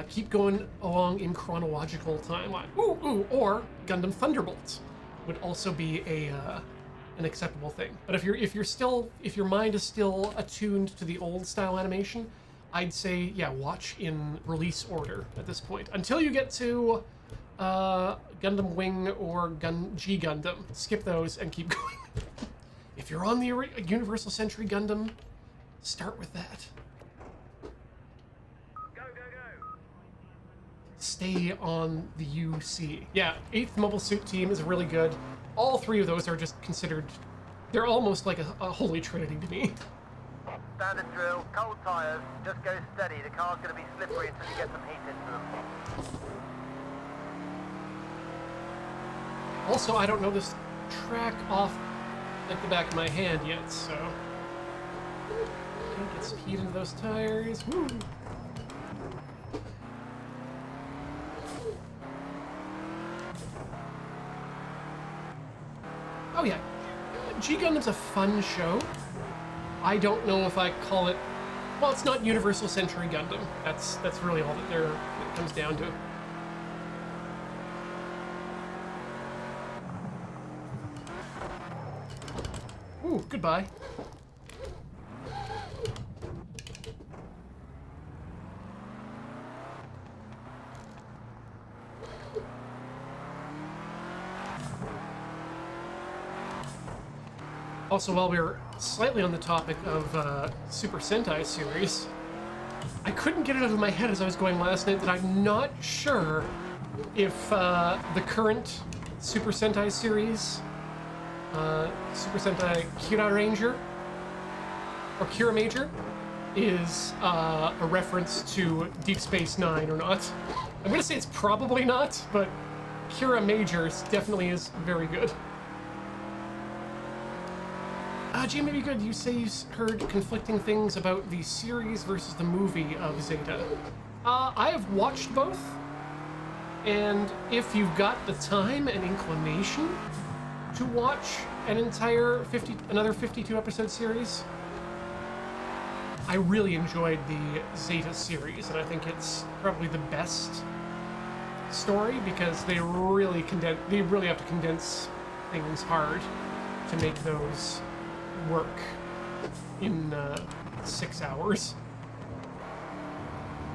A: Keep going along in chronological timeline. Or Gundam Thunderbolt would also be an acceptable thing. But if your mind is still attuned to the old style animation, I'd say, yeah, watch in release order at this point. Until you get to Gundam Wing or G Gundam, skip those and keep going. If you're on the Universal Century Gundam, start with that. Stay on the UC. Yeah, 8th Mobile Suit Team is really good. All three of those are just considered, they're almost like a holy trinity to me.
B: Standard drill, cold tires, just go steady. The car's going to be slippery until you get some heat into them.
A: Also, I don't know this track off at the back of my hand yet, so... Get some heat into those tires. Woo! Oh yeah, G Gundam's a fun show. I don't know if I call it, well, it's not Universal Century Gundam. That's really all that it comes down to. Ooh, goodbye. Also, while we were slightly on the topic of Super Sentai series, I couldn't get it out of my head as I was going last night that I'm not sure if the current Super Sentai series, Super Sentai Kira Ranger, or Kira Major, is a reference to Deep Space Nine or not. I'm gonna say it's probably not, but Kira Major definitely is very good. Jamie, be good. You say you heard conflicting things about the series versus the movie of Zeta. I have watched both, and if you've got the time and inclination to watch an entire another 52 episode series, I really enjoyed the Zeta series, and I think it's probably the best story because they really have to condense things hard to make those work in 6 hours.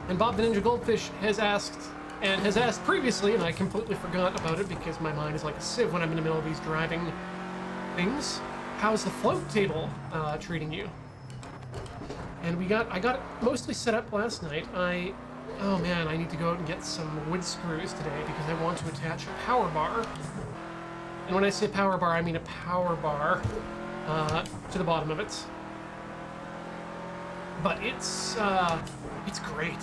A: And Bob the Ninja Goldfish has asked previously, and I completely forgot about it because my mind is like a sieve when I'm in the middle of these driving things. How's the float table treating you? And I got it mostly set up last night. Oh man, I need to go out and get some wood screws today because I want to attach a power bar. And when I say power bar, I mean a power bar to the bottom of it. But it's great.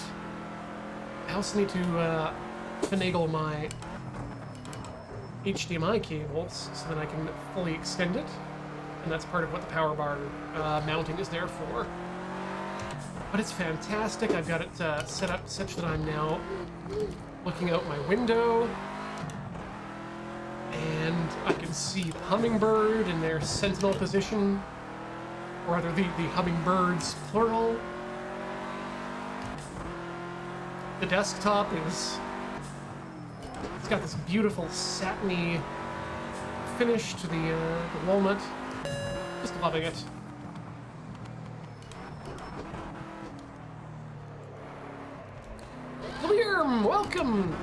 A: I also need to finagle my HDMI cables so that I can fully extend it, and that's part of what the power bar mounting is there for. But it's fantastic. I've got it set up such that I'm now looking out my window, and I can see the hummingbird in their sentinel position, or rather the hummingbirds, plural. The desktop it's got this beautiful satiny finish to the walnut. Just loving it. William, welcome!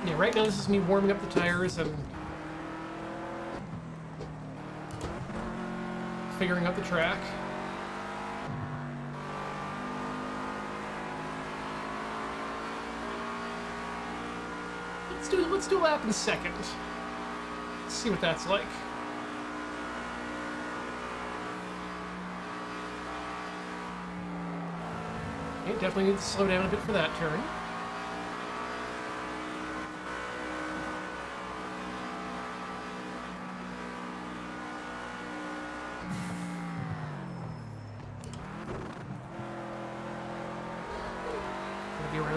A: Yeah, right now this is me warming up the tires and figuring out the track. Let's do a lap in a second. Let's see what that's like. Okay, definitely need to slow down a bit for that turn.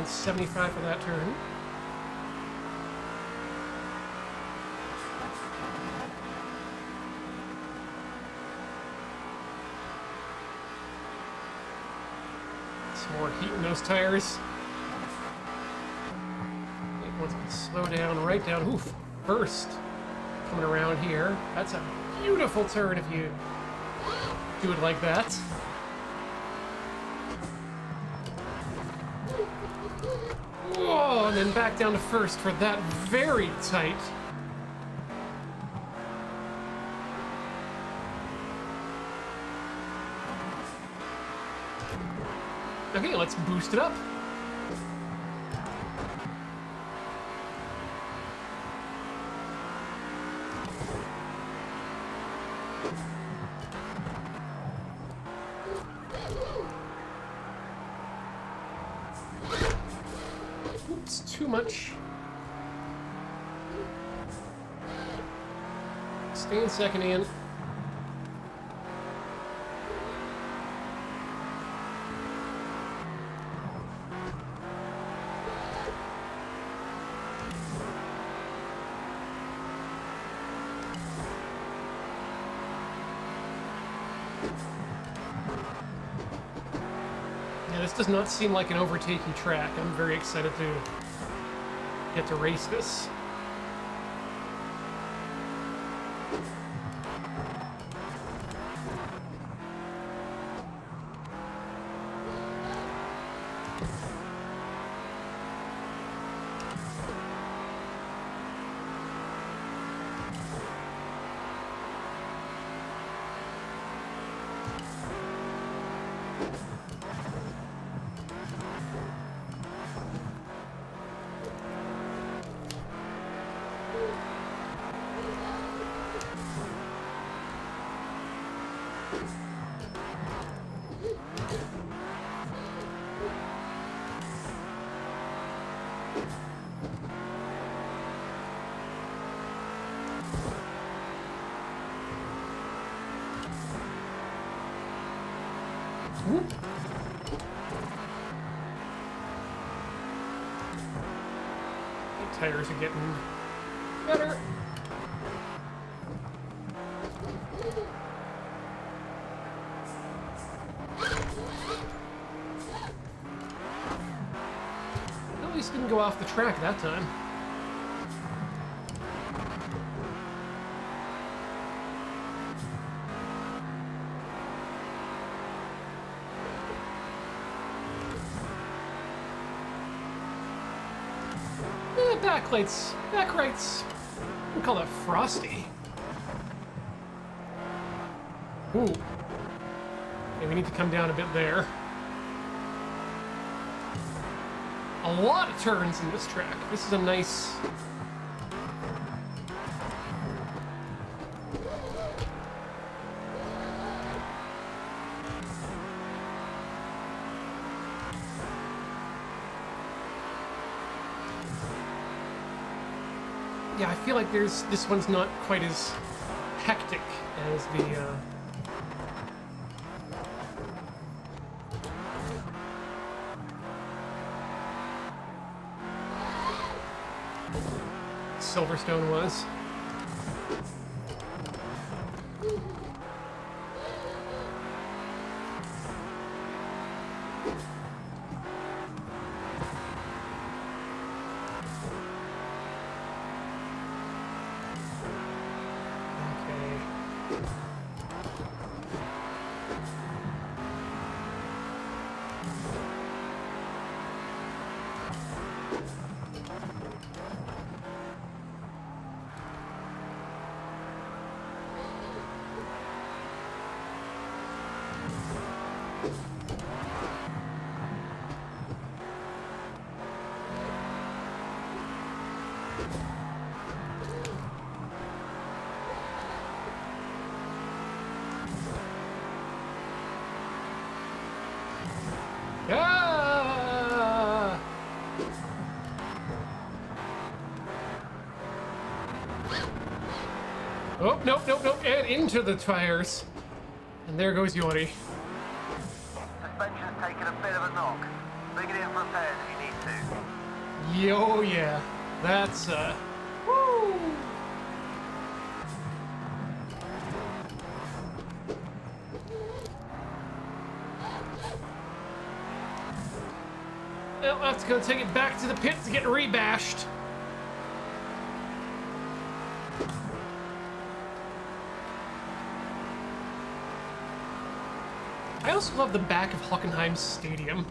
A: around 75 for that turn. Some more heat in those tires. Once we slow down, right down. Oof, first coming around here. That's a beautiful turn if you do it like that. Whoa, and then back down to first for that very tight. Okay, let's boost it up. Oops, too much. Stay in second, Ian. Yeah, this does not seem like an overtaking track. I'm very excited to get to race this. Whoop. The tires are getting better. At least didn't go off the track that time. Backlights, we call that frosty. Ooh. Okay, we need to come down a bit there. A lot of turns in this track. This is a nice... Yeah, I feel like this one's not quite as hectic as the Silverstone was. Ah! Oh, nope, and into the tires. And there goes Yori.
B: Suspension's taken a bit of a knock. Bring it in for repairs if you need to.
A: Yo, yeah. That's, woo! Well, I'll have to go take it back to the pit to get rebashed. I also love the back of Hockenheim Stadium.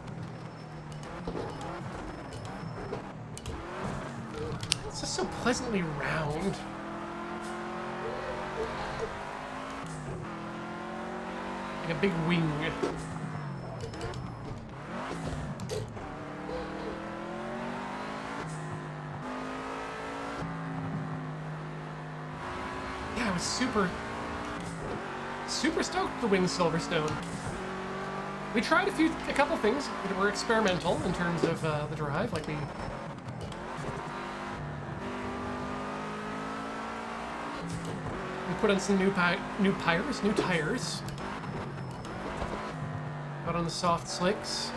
A: It's just so pleasantly round. Like a big wing. Yeah, I was super stoked with the wing Silverstone. We tried a couple things that were experimental in terms of the drive, like we put on some new tires. Got on the soft slicks.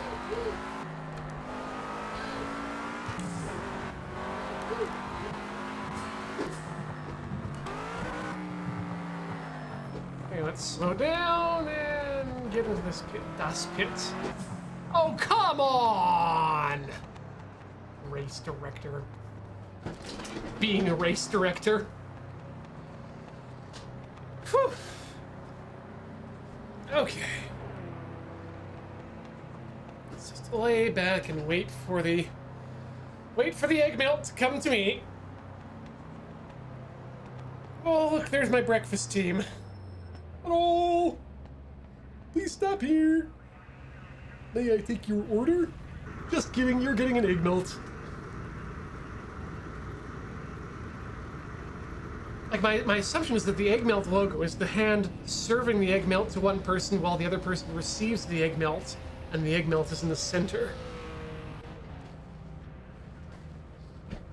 A: Okay, let's slow down and get into this pit. Das Pit. Oh, come on! Race director. Being a race director. Whew. Okay. Let's just lay back and wait for the egg melt to come to me. Oh, look, there's my breakfast team. Hello! Please stop here. May I take your order? Just kidding, you're getting an egg melt. Like, my assumption is that the egg melt logo is the hand serving the egg melt to one person while the other person receives the egg melt, and the egg melt is in the center.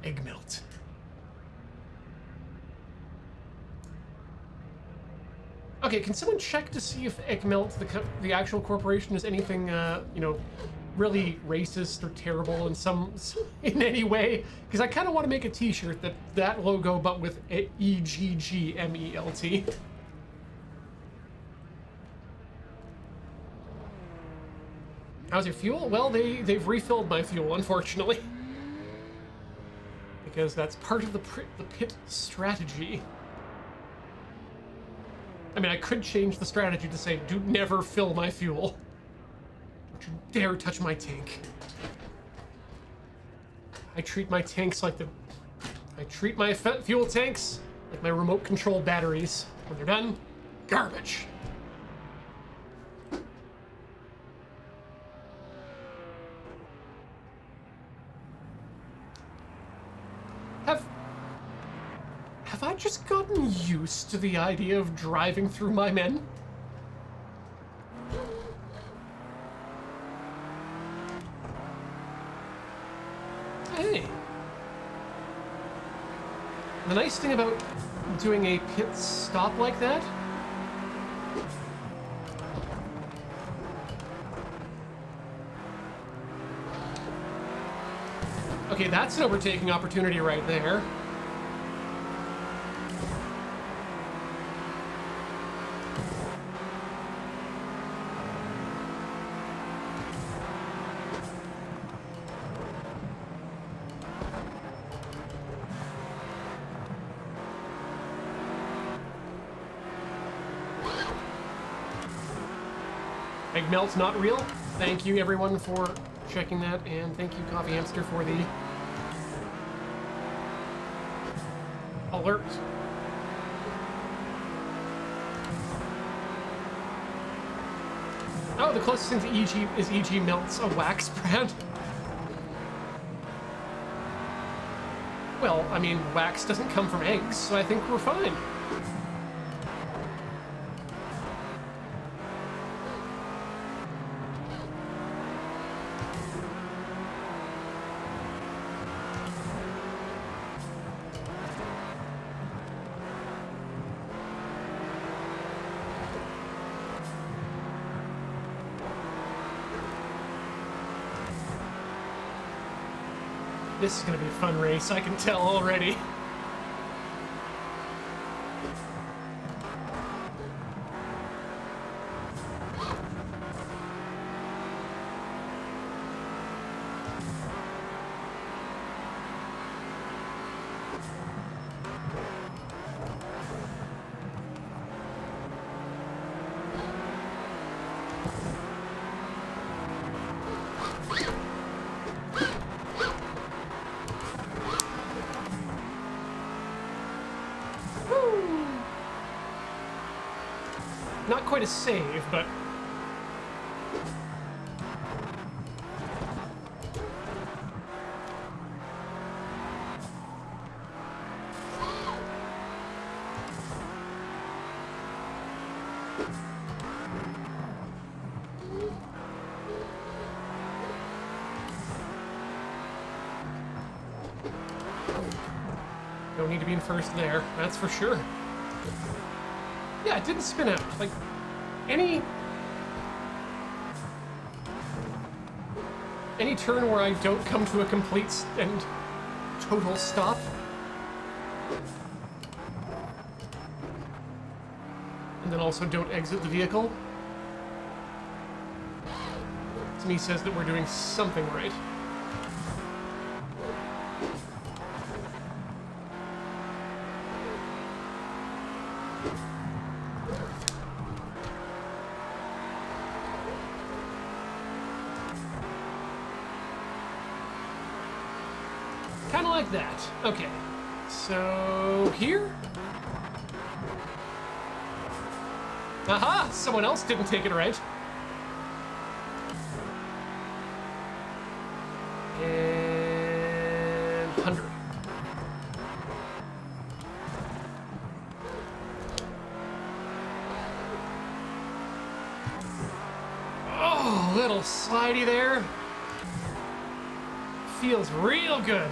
A: Egg melt. Okay, can someone check to see if Egg Melt, the actual corporation, is anything, you know, really racist or terrible in any way? Because I kind of want to make a T-shirt that logo, but with EGGMELT. How's your fuel? Well, they've refilled my fuel, unfortunately, because that's part of the pit strategy. I mean, I could change the strategy to say, do never fill my fuel. Don't you dare touch my tank. I treat my tanks like I treat my fuel tanks like my remote control batteries. When they're done, garbage. Have I just gotten used to the idea of driving through my men? Hey. The nice thing about doing a pit stop like that okay, that's an overtaking opportunity right there. Egg melt's not real. Thank you everyone for checking that, and thank you Coffee Hamster for the alert. Oh, the closest thing to EG is EG Melt's a wax brand. Well, I mean, wax doesn't come from eggs, so I think we're fine. This is gonna be a fun race, I can tell already. Not quite a save, but... Don't need to be in first there, that's for sure. Yeah, it didn't spin out. Like, any turn where I don't come to a complete and total stop. And then also don't exit the vehicle. To me says that we're doing something right. Kind of like that. Okay. So here? Aha! Someone else didn't take it right. And 100. Oh, little slidey there. Feels real good.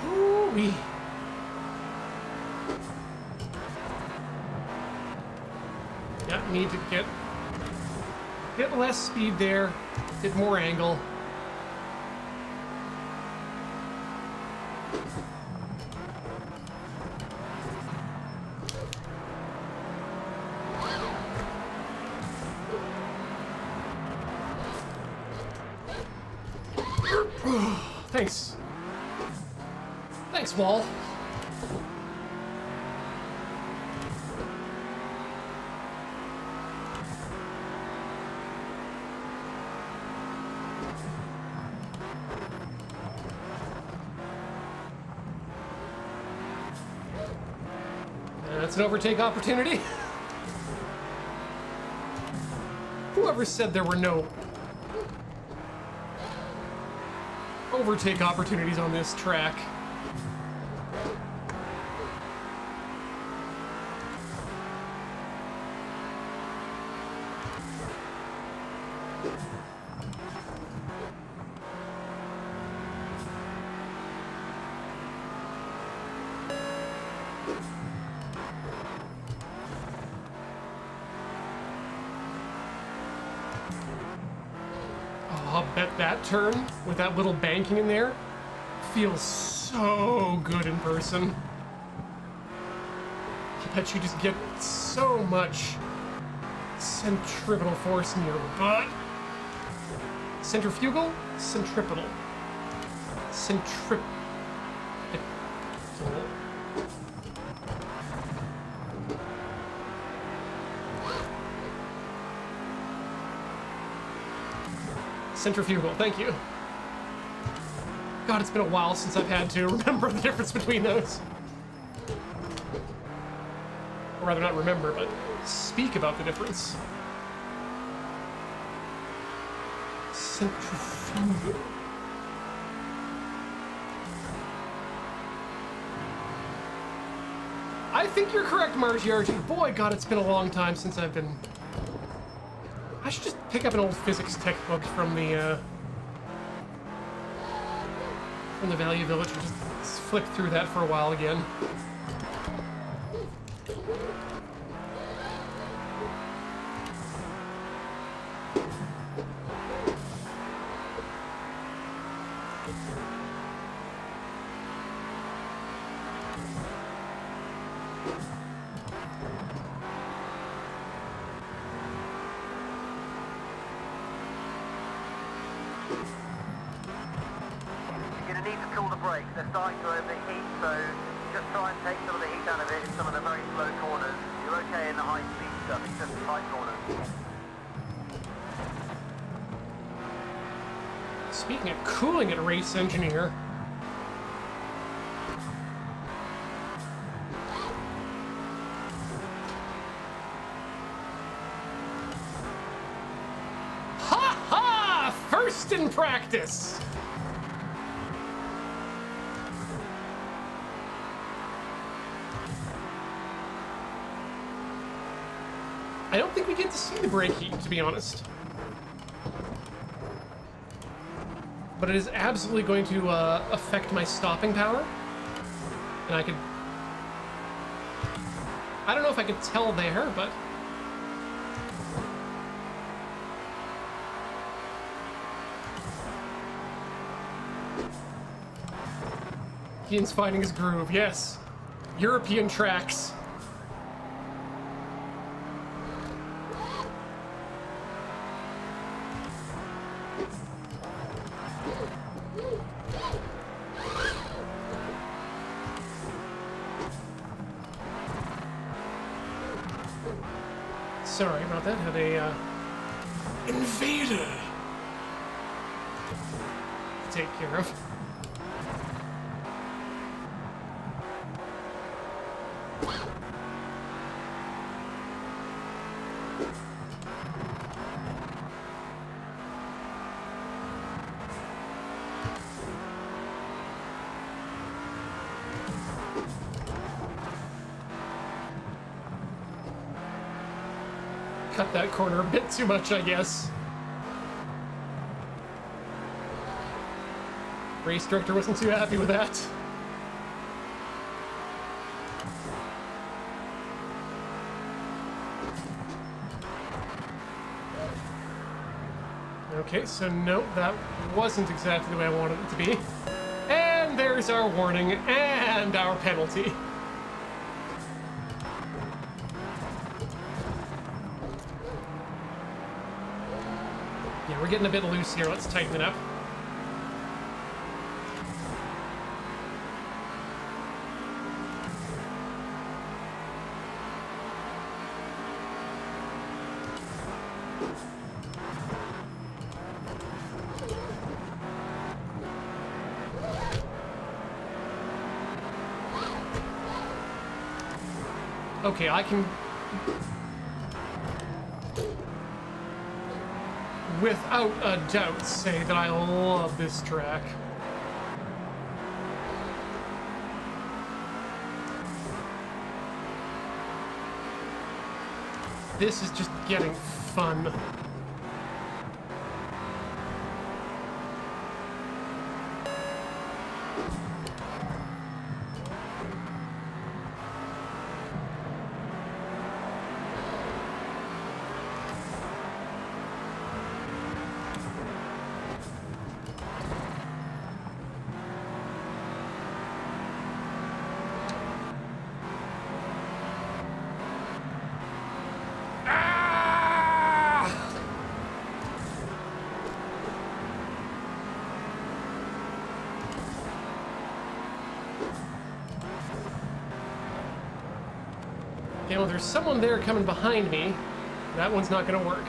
A: Ooh-wee. Yep, need to get less speed there, get more angle. Thanks. Thanks, Wall. That's an overtake opportunity. Whoever said there were no overtake opportunities on this track? I'll bet that turn with that little banking in there feels so good in person. Bet you just get so much centripetal force in your butt. Centrifugal? Centripetal. Centripetal. Centrifugal, thank you. God, it's been a while since I've had to remember the difference between those. Or rather, not remember, but speak about the difference. Centrifugal. I think you're correct, Margie Argent. Boy, God, it's been a long time since I've been... I should just pick up an old physics textbook from the Value Village and just flick through that for a while again.
B: They're starting to overheat, so just try and take some of the heat out of it in some of the very slow corners. You're okay in the high speed stuff, it's just the tight corners.
A: Speaking of cooling it, Race Engineer. Ha ha! First in practice! I don't think we get to see the brake heat, to be honest. But it is absolutely going to affect my stopping power. And I could... I don't know if I could tell there, but... Ian's finding his groove, yes. European tracks. Sorry about that, had a, invader to take care of. Cut that corner a bit too much, I guess. Race director wasn't too happy with that. Okay, so no, that wasn't exactly the way I wanted it to be. And there's our warning and our penalty. Yeah, we're getting a bit loose here. Let's tighten it up. Okay, I can... without a doubt say that I love this track. This is just getting fun. Okay, well, there's someone there coming behind me. That one's not gonna work.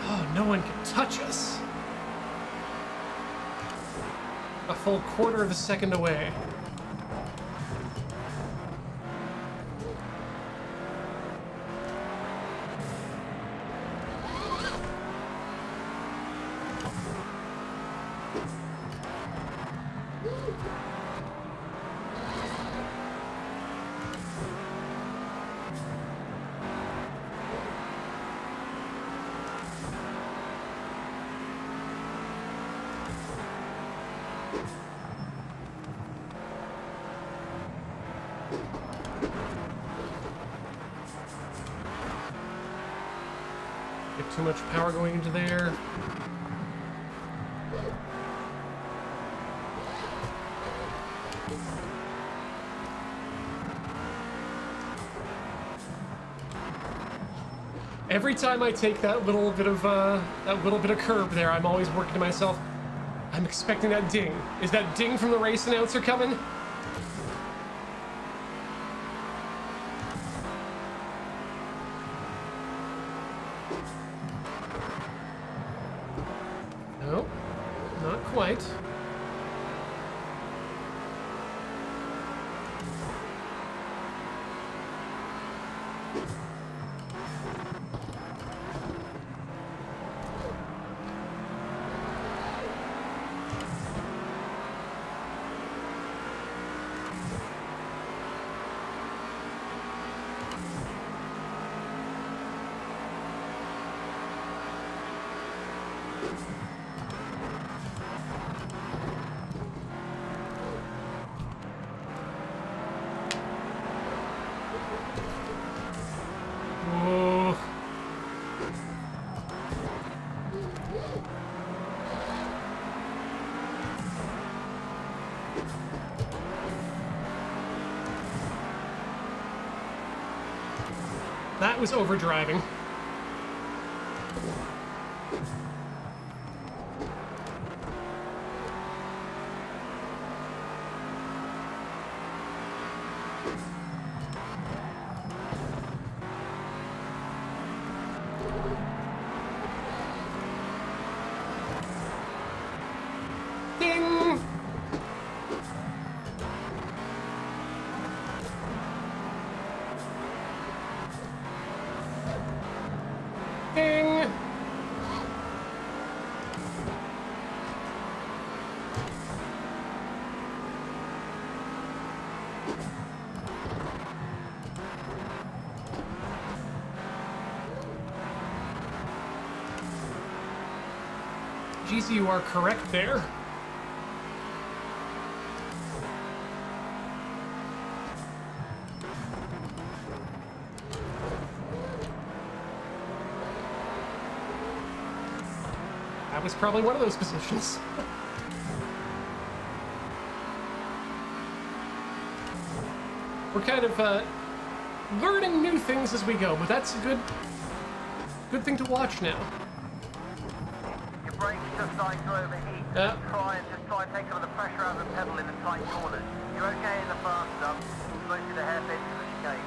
A: Oh, no one can touch us. A full quarter of a second away. Get too much power going into there. Every time I take that little bit of curb there, I'm always working to myself, I'm expecting that ding. Is that ding from the race announcer coming? No, not quite. Whoa. That was overdriving. Ding! Ding! Geez, you are correct there. That was probably one of those positions. We're kind of learning new things as we go, but that's a good thing to watch now.
B: Your brakes just starting to overheat. Just try and take some of the pressure out of the pedal in the tight corners. You're okay in the fast stuff. Mostly the hairpins of the chicane.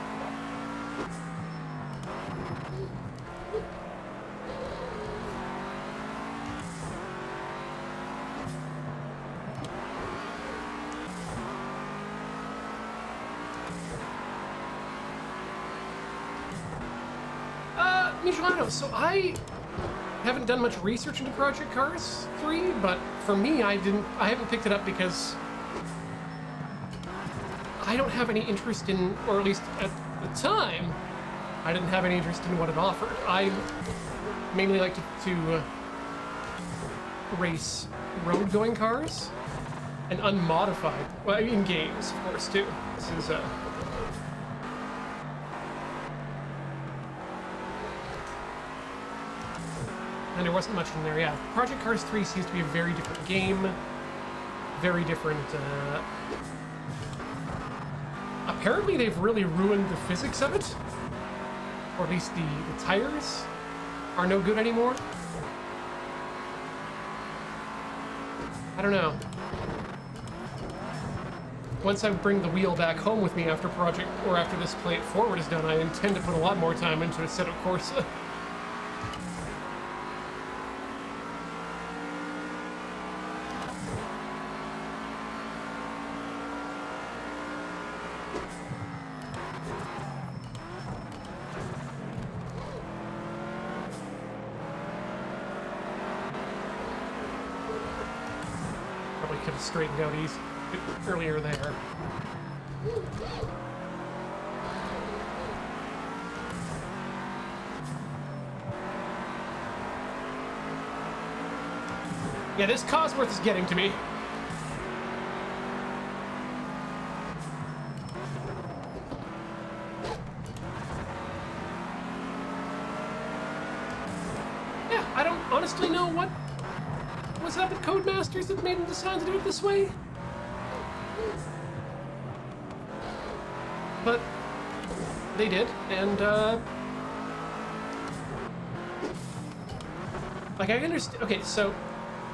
A: Michelano, so I haven't done much research into Project Cars 3, but for me, I haven't picked it up because I don't have any interest in, or at least at the time, I didn't have any interest in what it offered. I mainly like to race road-going cars and unmodified, well, in games, of course, too. This is and there wasn't much in there, yeah. Project Cars 3 seems to be a very different game, very different apparently they've really ruined the physics of it. Or at least the tires are no good anymore. I don't know. Once I bring the wheel back home with me after after this Play It Forward is done, I intend to put a lot more time into Assetto Corsa. Probably could have straightened out earlier there. Yeah, this Cosworth is getting to me. Yeah, I don't honestly know what was up with Codemasters that made them decide to do it this way. But they did, and like I understand. Okay, so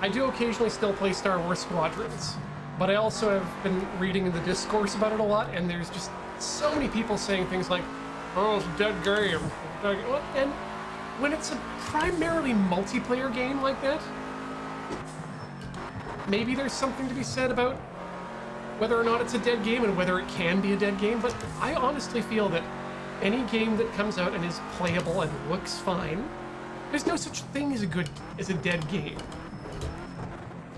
A: I do occasionally still play Star Wars Squadrons, but I also have been reading in the discourse about it a lot, and there's just so many people saying things like, "Oh, it's a dead game," and when it's a primarily multiplayer game like that, maybe there's something to be said about whether or not it's a dead game and whether it can be a dead game, but I honestly feel that any game that comes out and is playable and looks fine, there's no such thing as a dead game.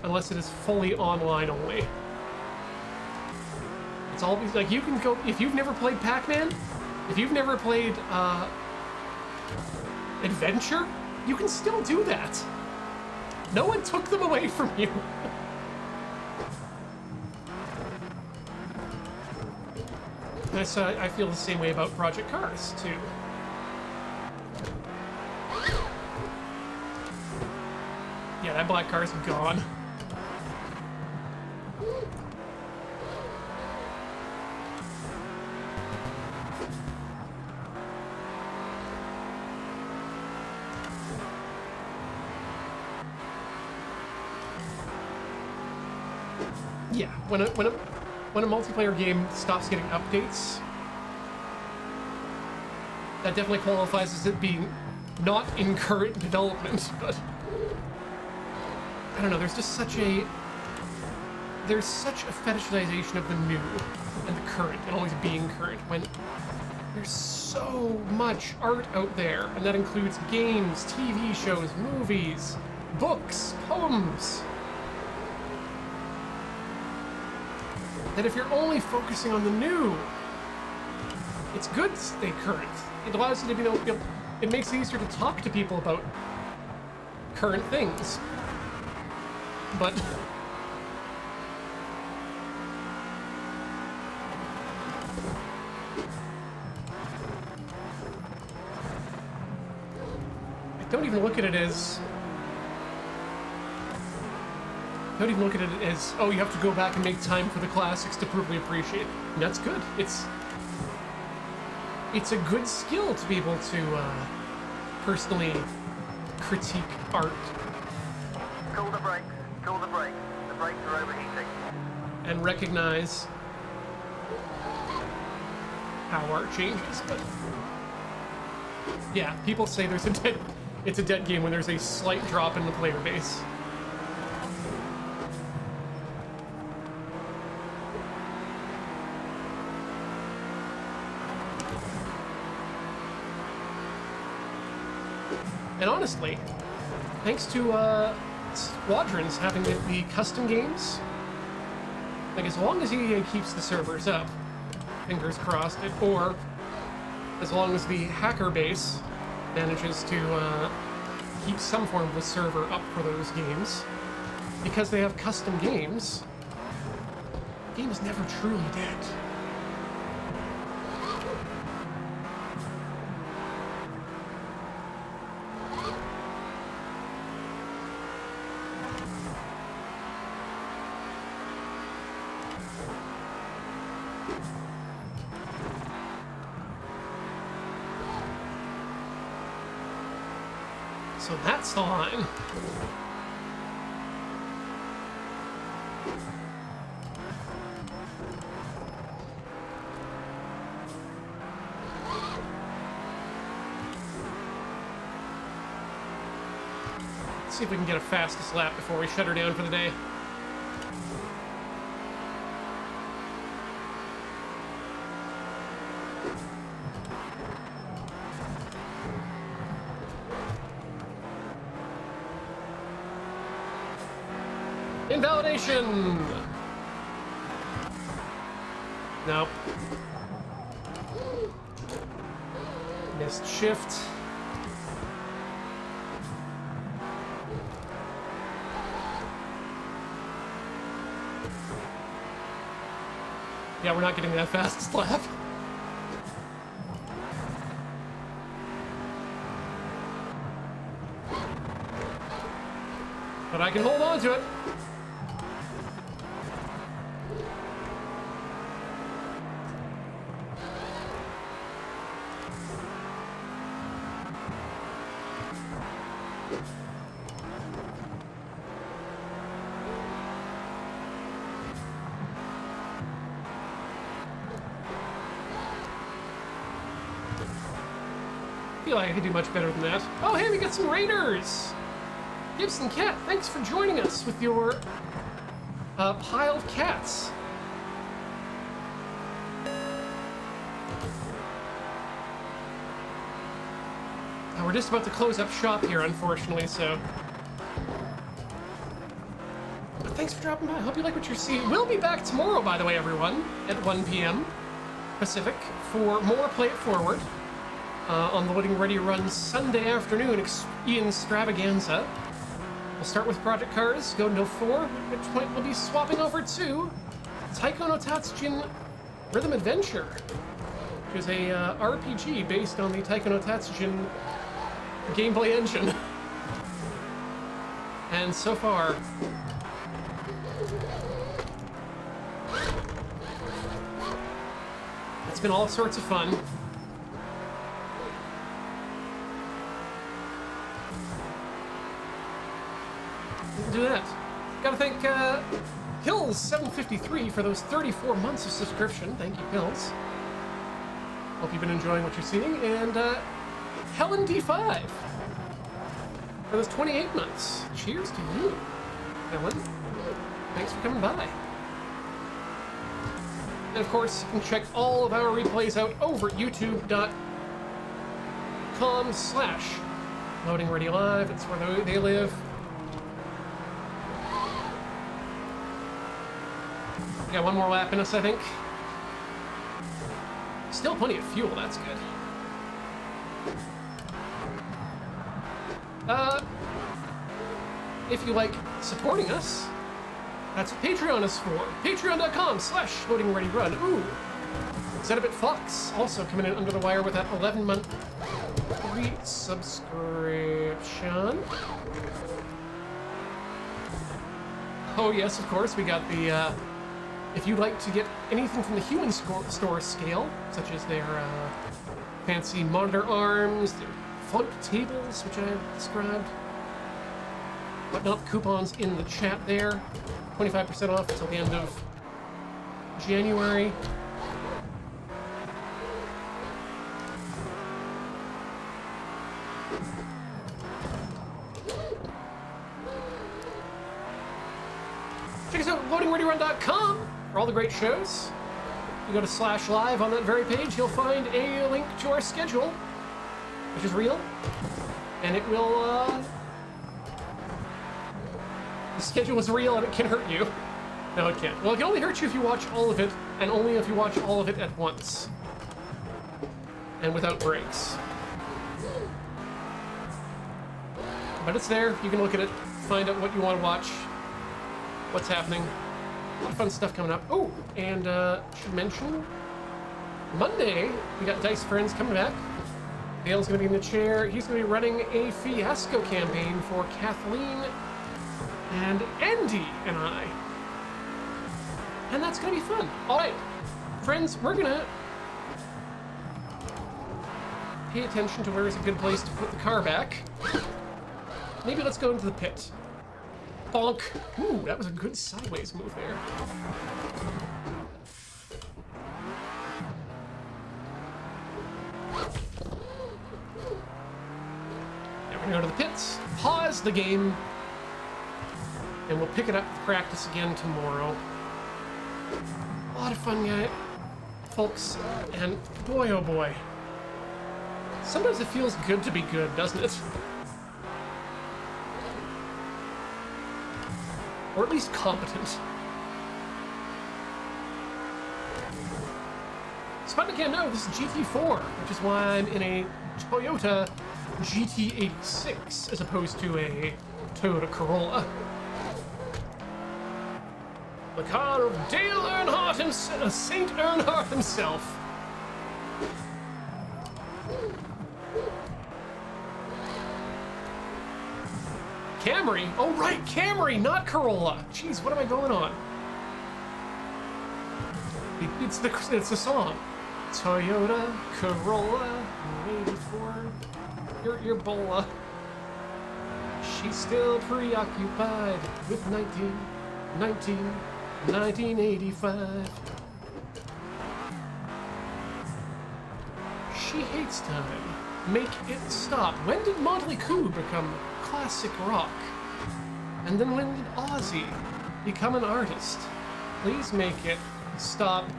A: Unless it is fully online only. It's always, like, you can go, if you've never played Pac-Man, if you've never played, Adventure, you can still do that. No one took them away from you. I feel the same way about Project Cars, too. Yeah, that black car's gone. Yeah, when a multiplayer game stops getting updates, that definitely qualifies as it being not in current development, but I don't know, there's such a fetishization of the new and the current and always being current when there's so much art out there, and that includes games, TV shows, movies, books, poems, that if you're only focusing on the new, it's good to stay current. It allows you to it makes it easier to talk to people about current things. But I don't even look at it as oh, you have to go back and make time for the classics to properly appreciate it. And that's good. It's a good skill to be able to personally critique art.
B: Cool the brakes. Cool the brakes. The brakes are overheating.
A: And recognize how art changes. But yeah, people say it's a dead game when there's a slight drop in the player base. And honestly, thanks to Squadrons having the custom games, like as long as EA keeps the servers up, fingers crossed, or as long as the hacker base manages to keep some form of a server up for those games, because they have custom games, the game is never truly dead. So that's the line. Let's see if we can get a fastest lap before we shut her down for the day. Invalidation! Nope. Missed shift. Yeah, we're not getting that fastest lap. But I can hold on to it. I feel like I could do much better than that. Oh, hey, we got some raiders! Gibson Cat, thanks for joining us with your pile of cats. Now, we're just about to close up shop here, unfortunately, so... But thanks for dropping by. I hope you like what you're seeing. We'll be back tomorrow, by the way, everyone, at 1 p.m. Pacific for more Play It Forward. On the Loading Ready Run Sunday afternoon extravaganza. We'll start with Project Cars, go until 4, at which point we'll be swapping over to Taiko no Tatsujin Rhythm Adventure, which is a RPG based on the Taiko no Tatsujin gameplay engine. And so far, it's been all sorts of fun. Do that. Gotta thank Hills753 for those 34 months of subscription. Thank you, Hills. Hope you've been enjoying what you're seeing. And Helen D5 for those 28 months. Cheers to you, Helen. Thanks for coming by. And of course, you can check all of our replays out over at youtube.com/LoadingReadyLive. That's where they live. We got one more lap in us, I think. Still plenty of fuel, that's good. If you like supporting us, that's what Patreon is for. Patreon.com/LoadingReadyRun. Ooh. Zenobit Fox also coming in under the wire with that 11-month free subscription. Oh yes, of course, we got the, if you'd like to get anything from the human store scale, such as their fancy monitor arms, their float tables, which I described, whatnot, coupons in the chat there, 25% off until the end of January. Check us out at loadingreadyrun.com for all the great shows. If you go to /live on that very page, you'll find a link to our schedule, which is real, and it will, the schedule is real and it can hurt you. No, it can't. Well, it can only hurt you if you watch all of it, and only if you watch all of it at once. And without breaks. But it's there, you can look at it, find out what you want to watch, what's happening. A lot of fun stuff coming up. Oh, and should mention, Monday, we got Dice Friends coming back. Dale's gonna be in the chair. He's gonna be running a Fiasco campaign for Kathleen and Andy and I. And that's gonna be fun. All right, friends, we're gonna pay attention to where is a good place to put the car back. maybe let's go into the pit. Bonk. Ooh, that was a good sideways move there. Now we're gonna go to the pits, pause the game, and we'll pick it up with practice again tomorrow. A lot of fun, folks, and boy oh boy. Sometimes it feels good to be good, doesn't it? Or at least competent. Sputnik can't know, this is GT4, which is why I'm in a Toyota GT86 as opposed to a Toyota Corolla. The car of Dale Earnhardt himself, Saint Earnhardt himself. Camry? Oh right, Camry, not Corolla. Jeez, what am I going on? It's the song. Toyota Corolla, '84. Your bola. She's still preoccupied with 1985. She hates time. Make it stop. When did Motley Crue become classic rock? And then when did Ozzy become an artist? Please make it stop,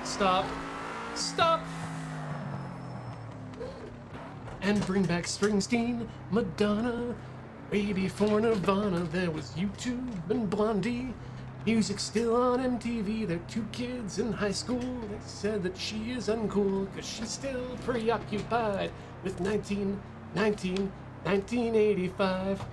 A: stop, stop. And bring back Springsteen, Madonna. Way before Nirvana, there was YouTube and Blondie. Music's still on MTV. They're two kids in high school. They said that she is uncool because she's still preoccupied with 1985.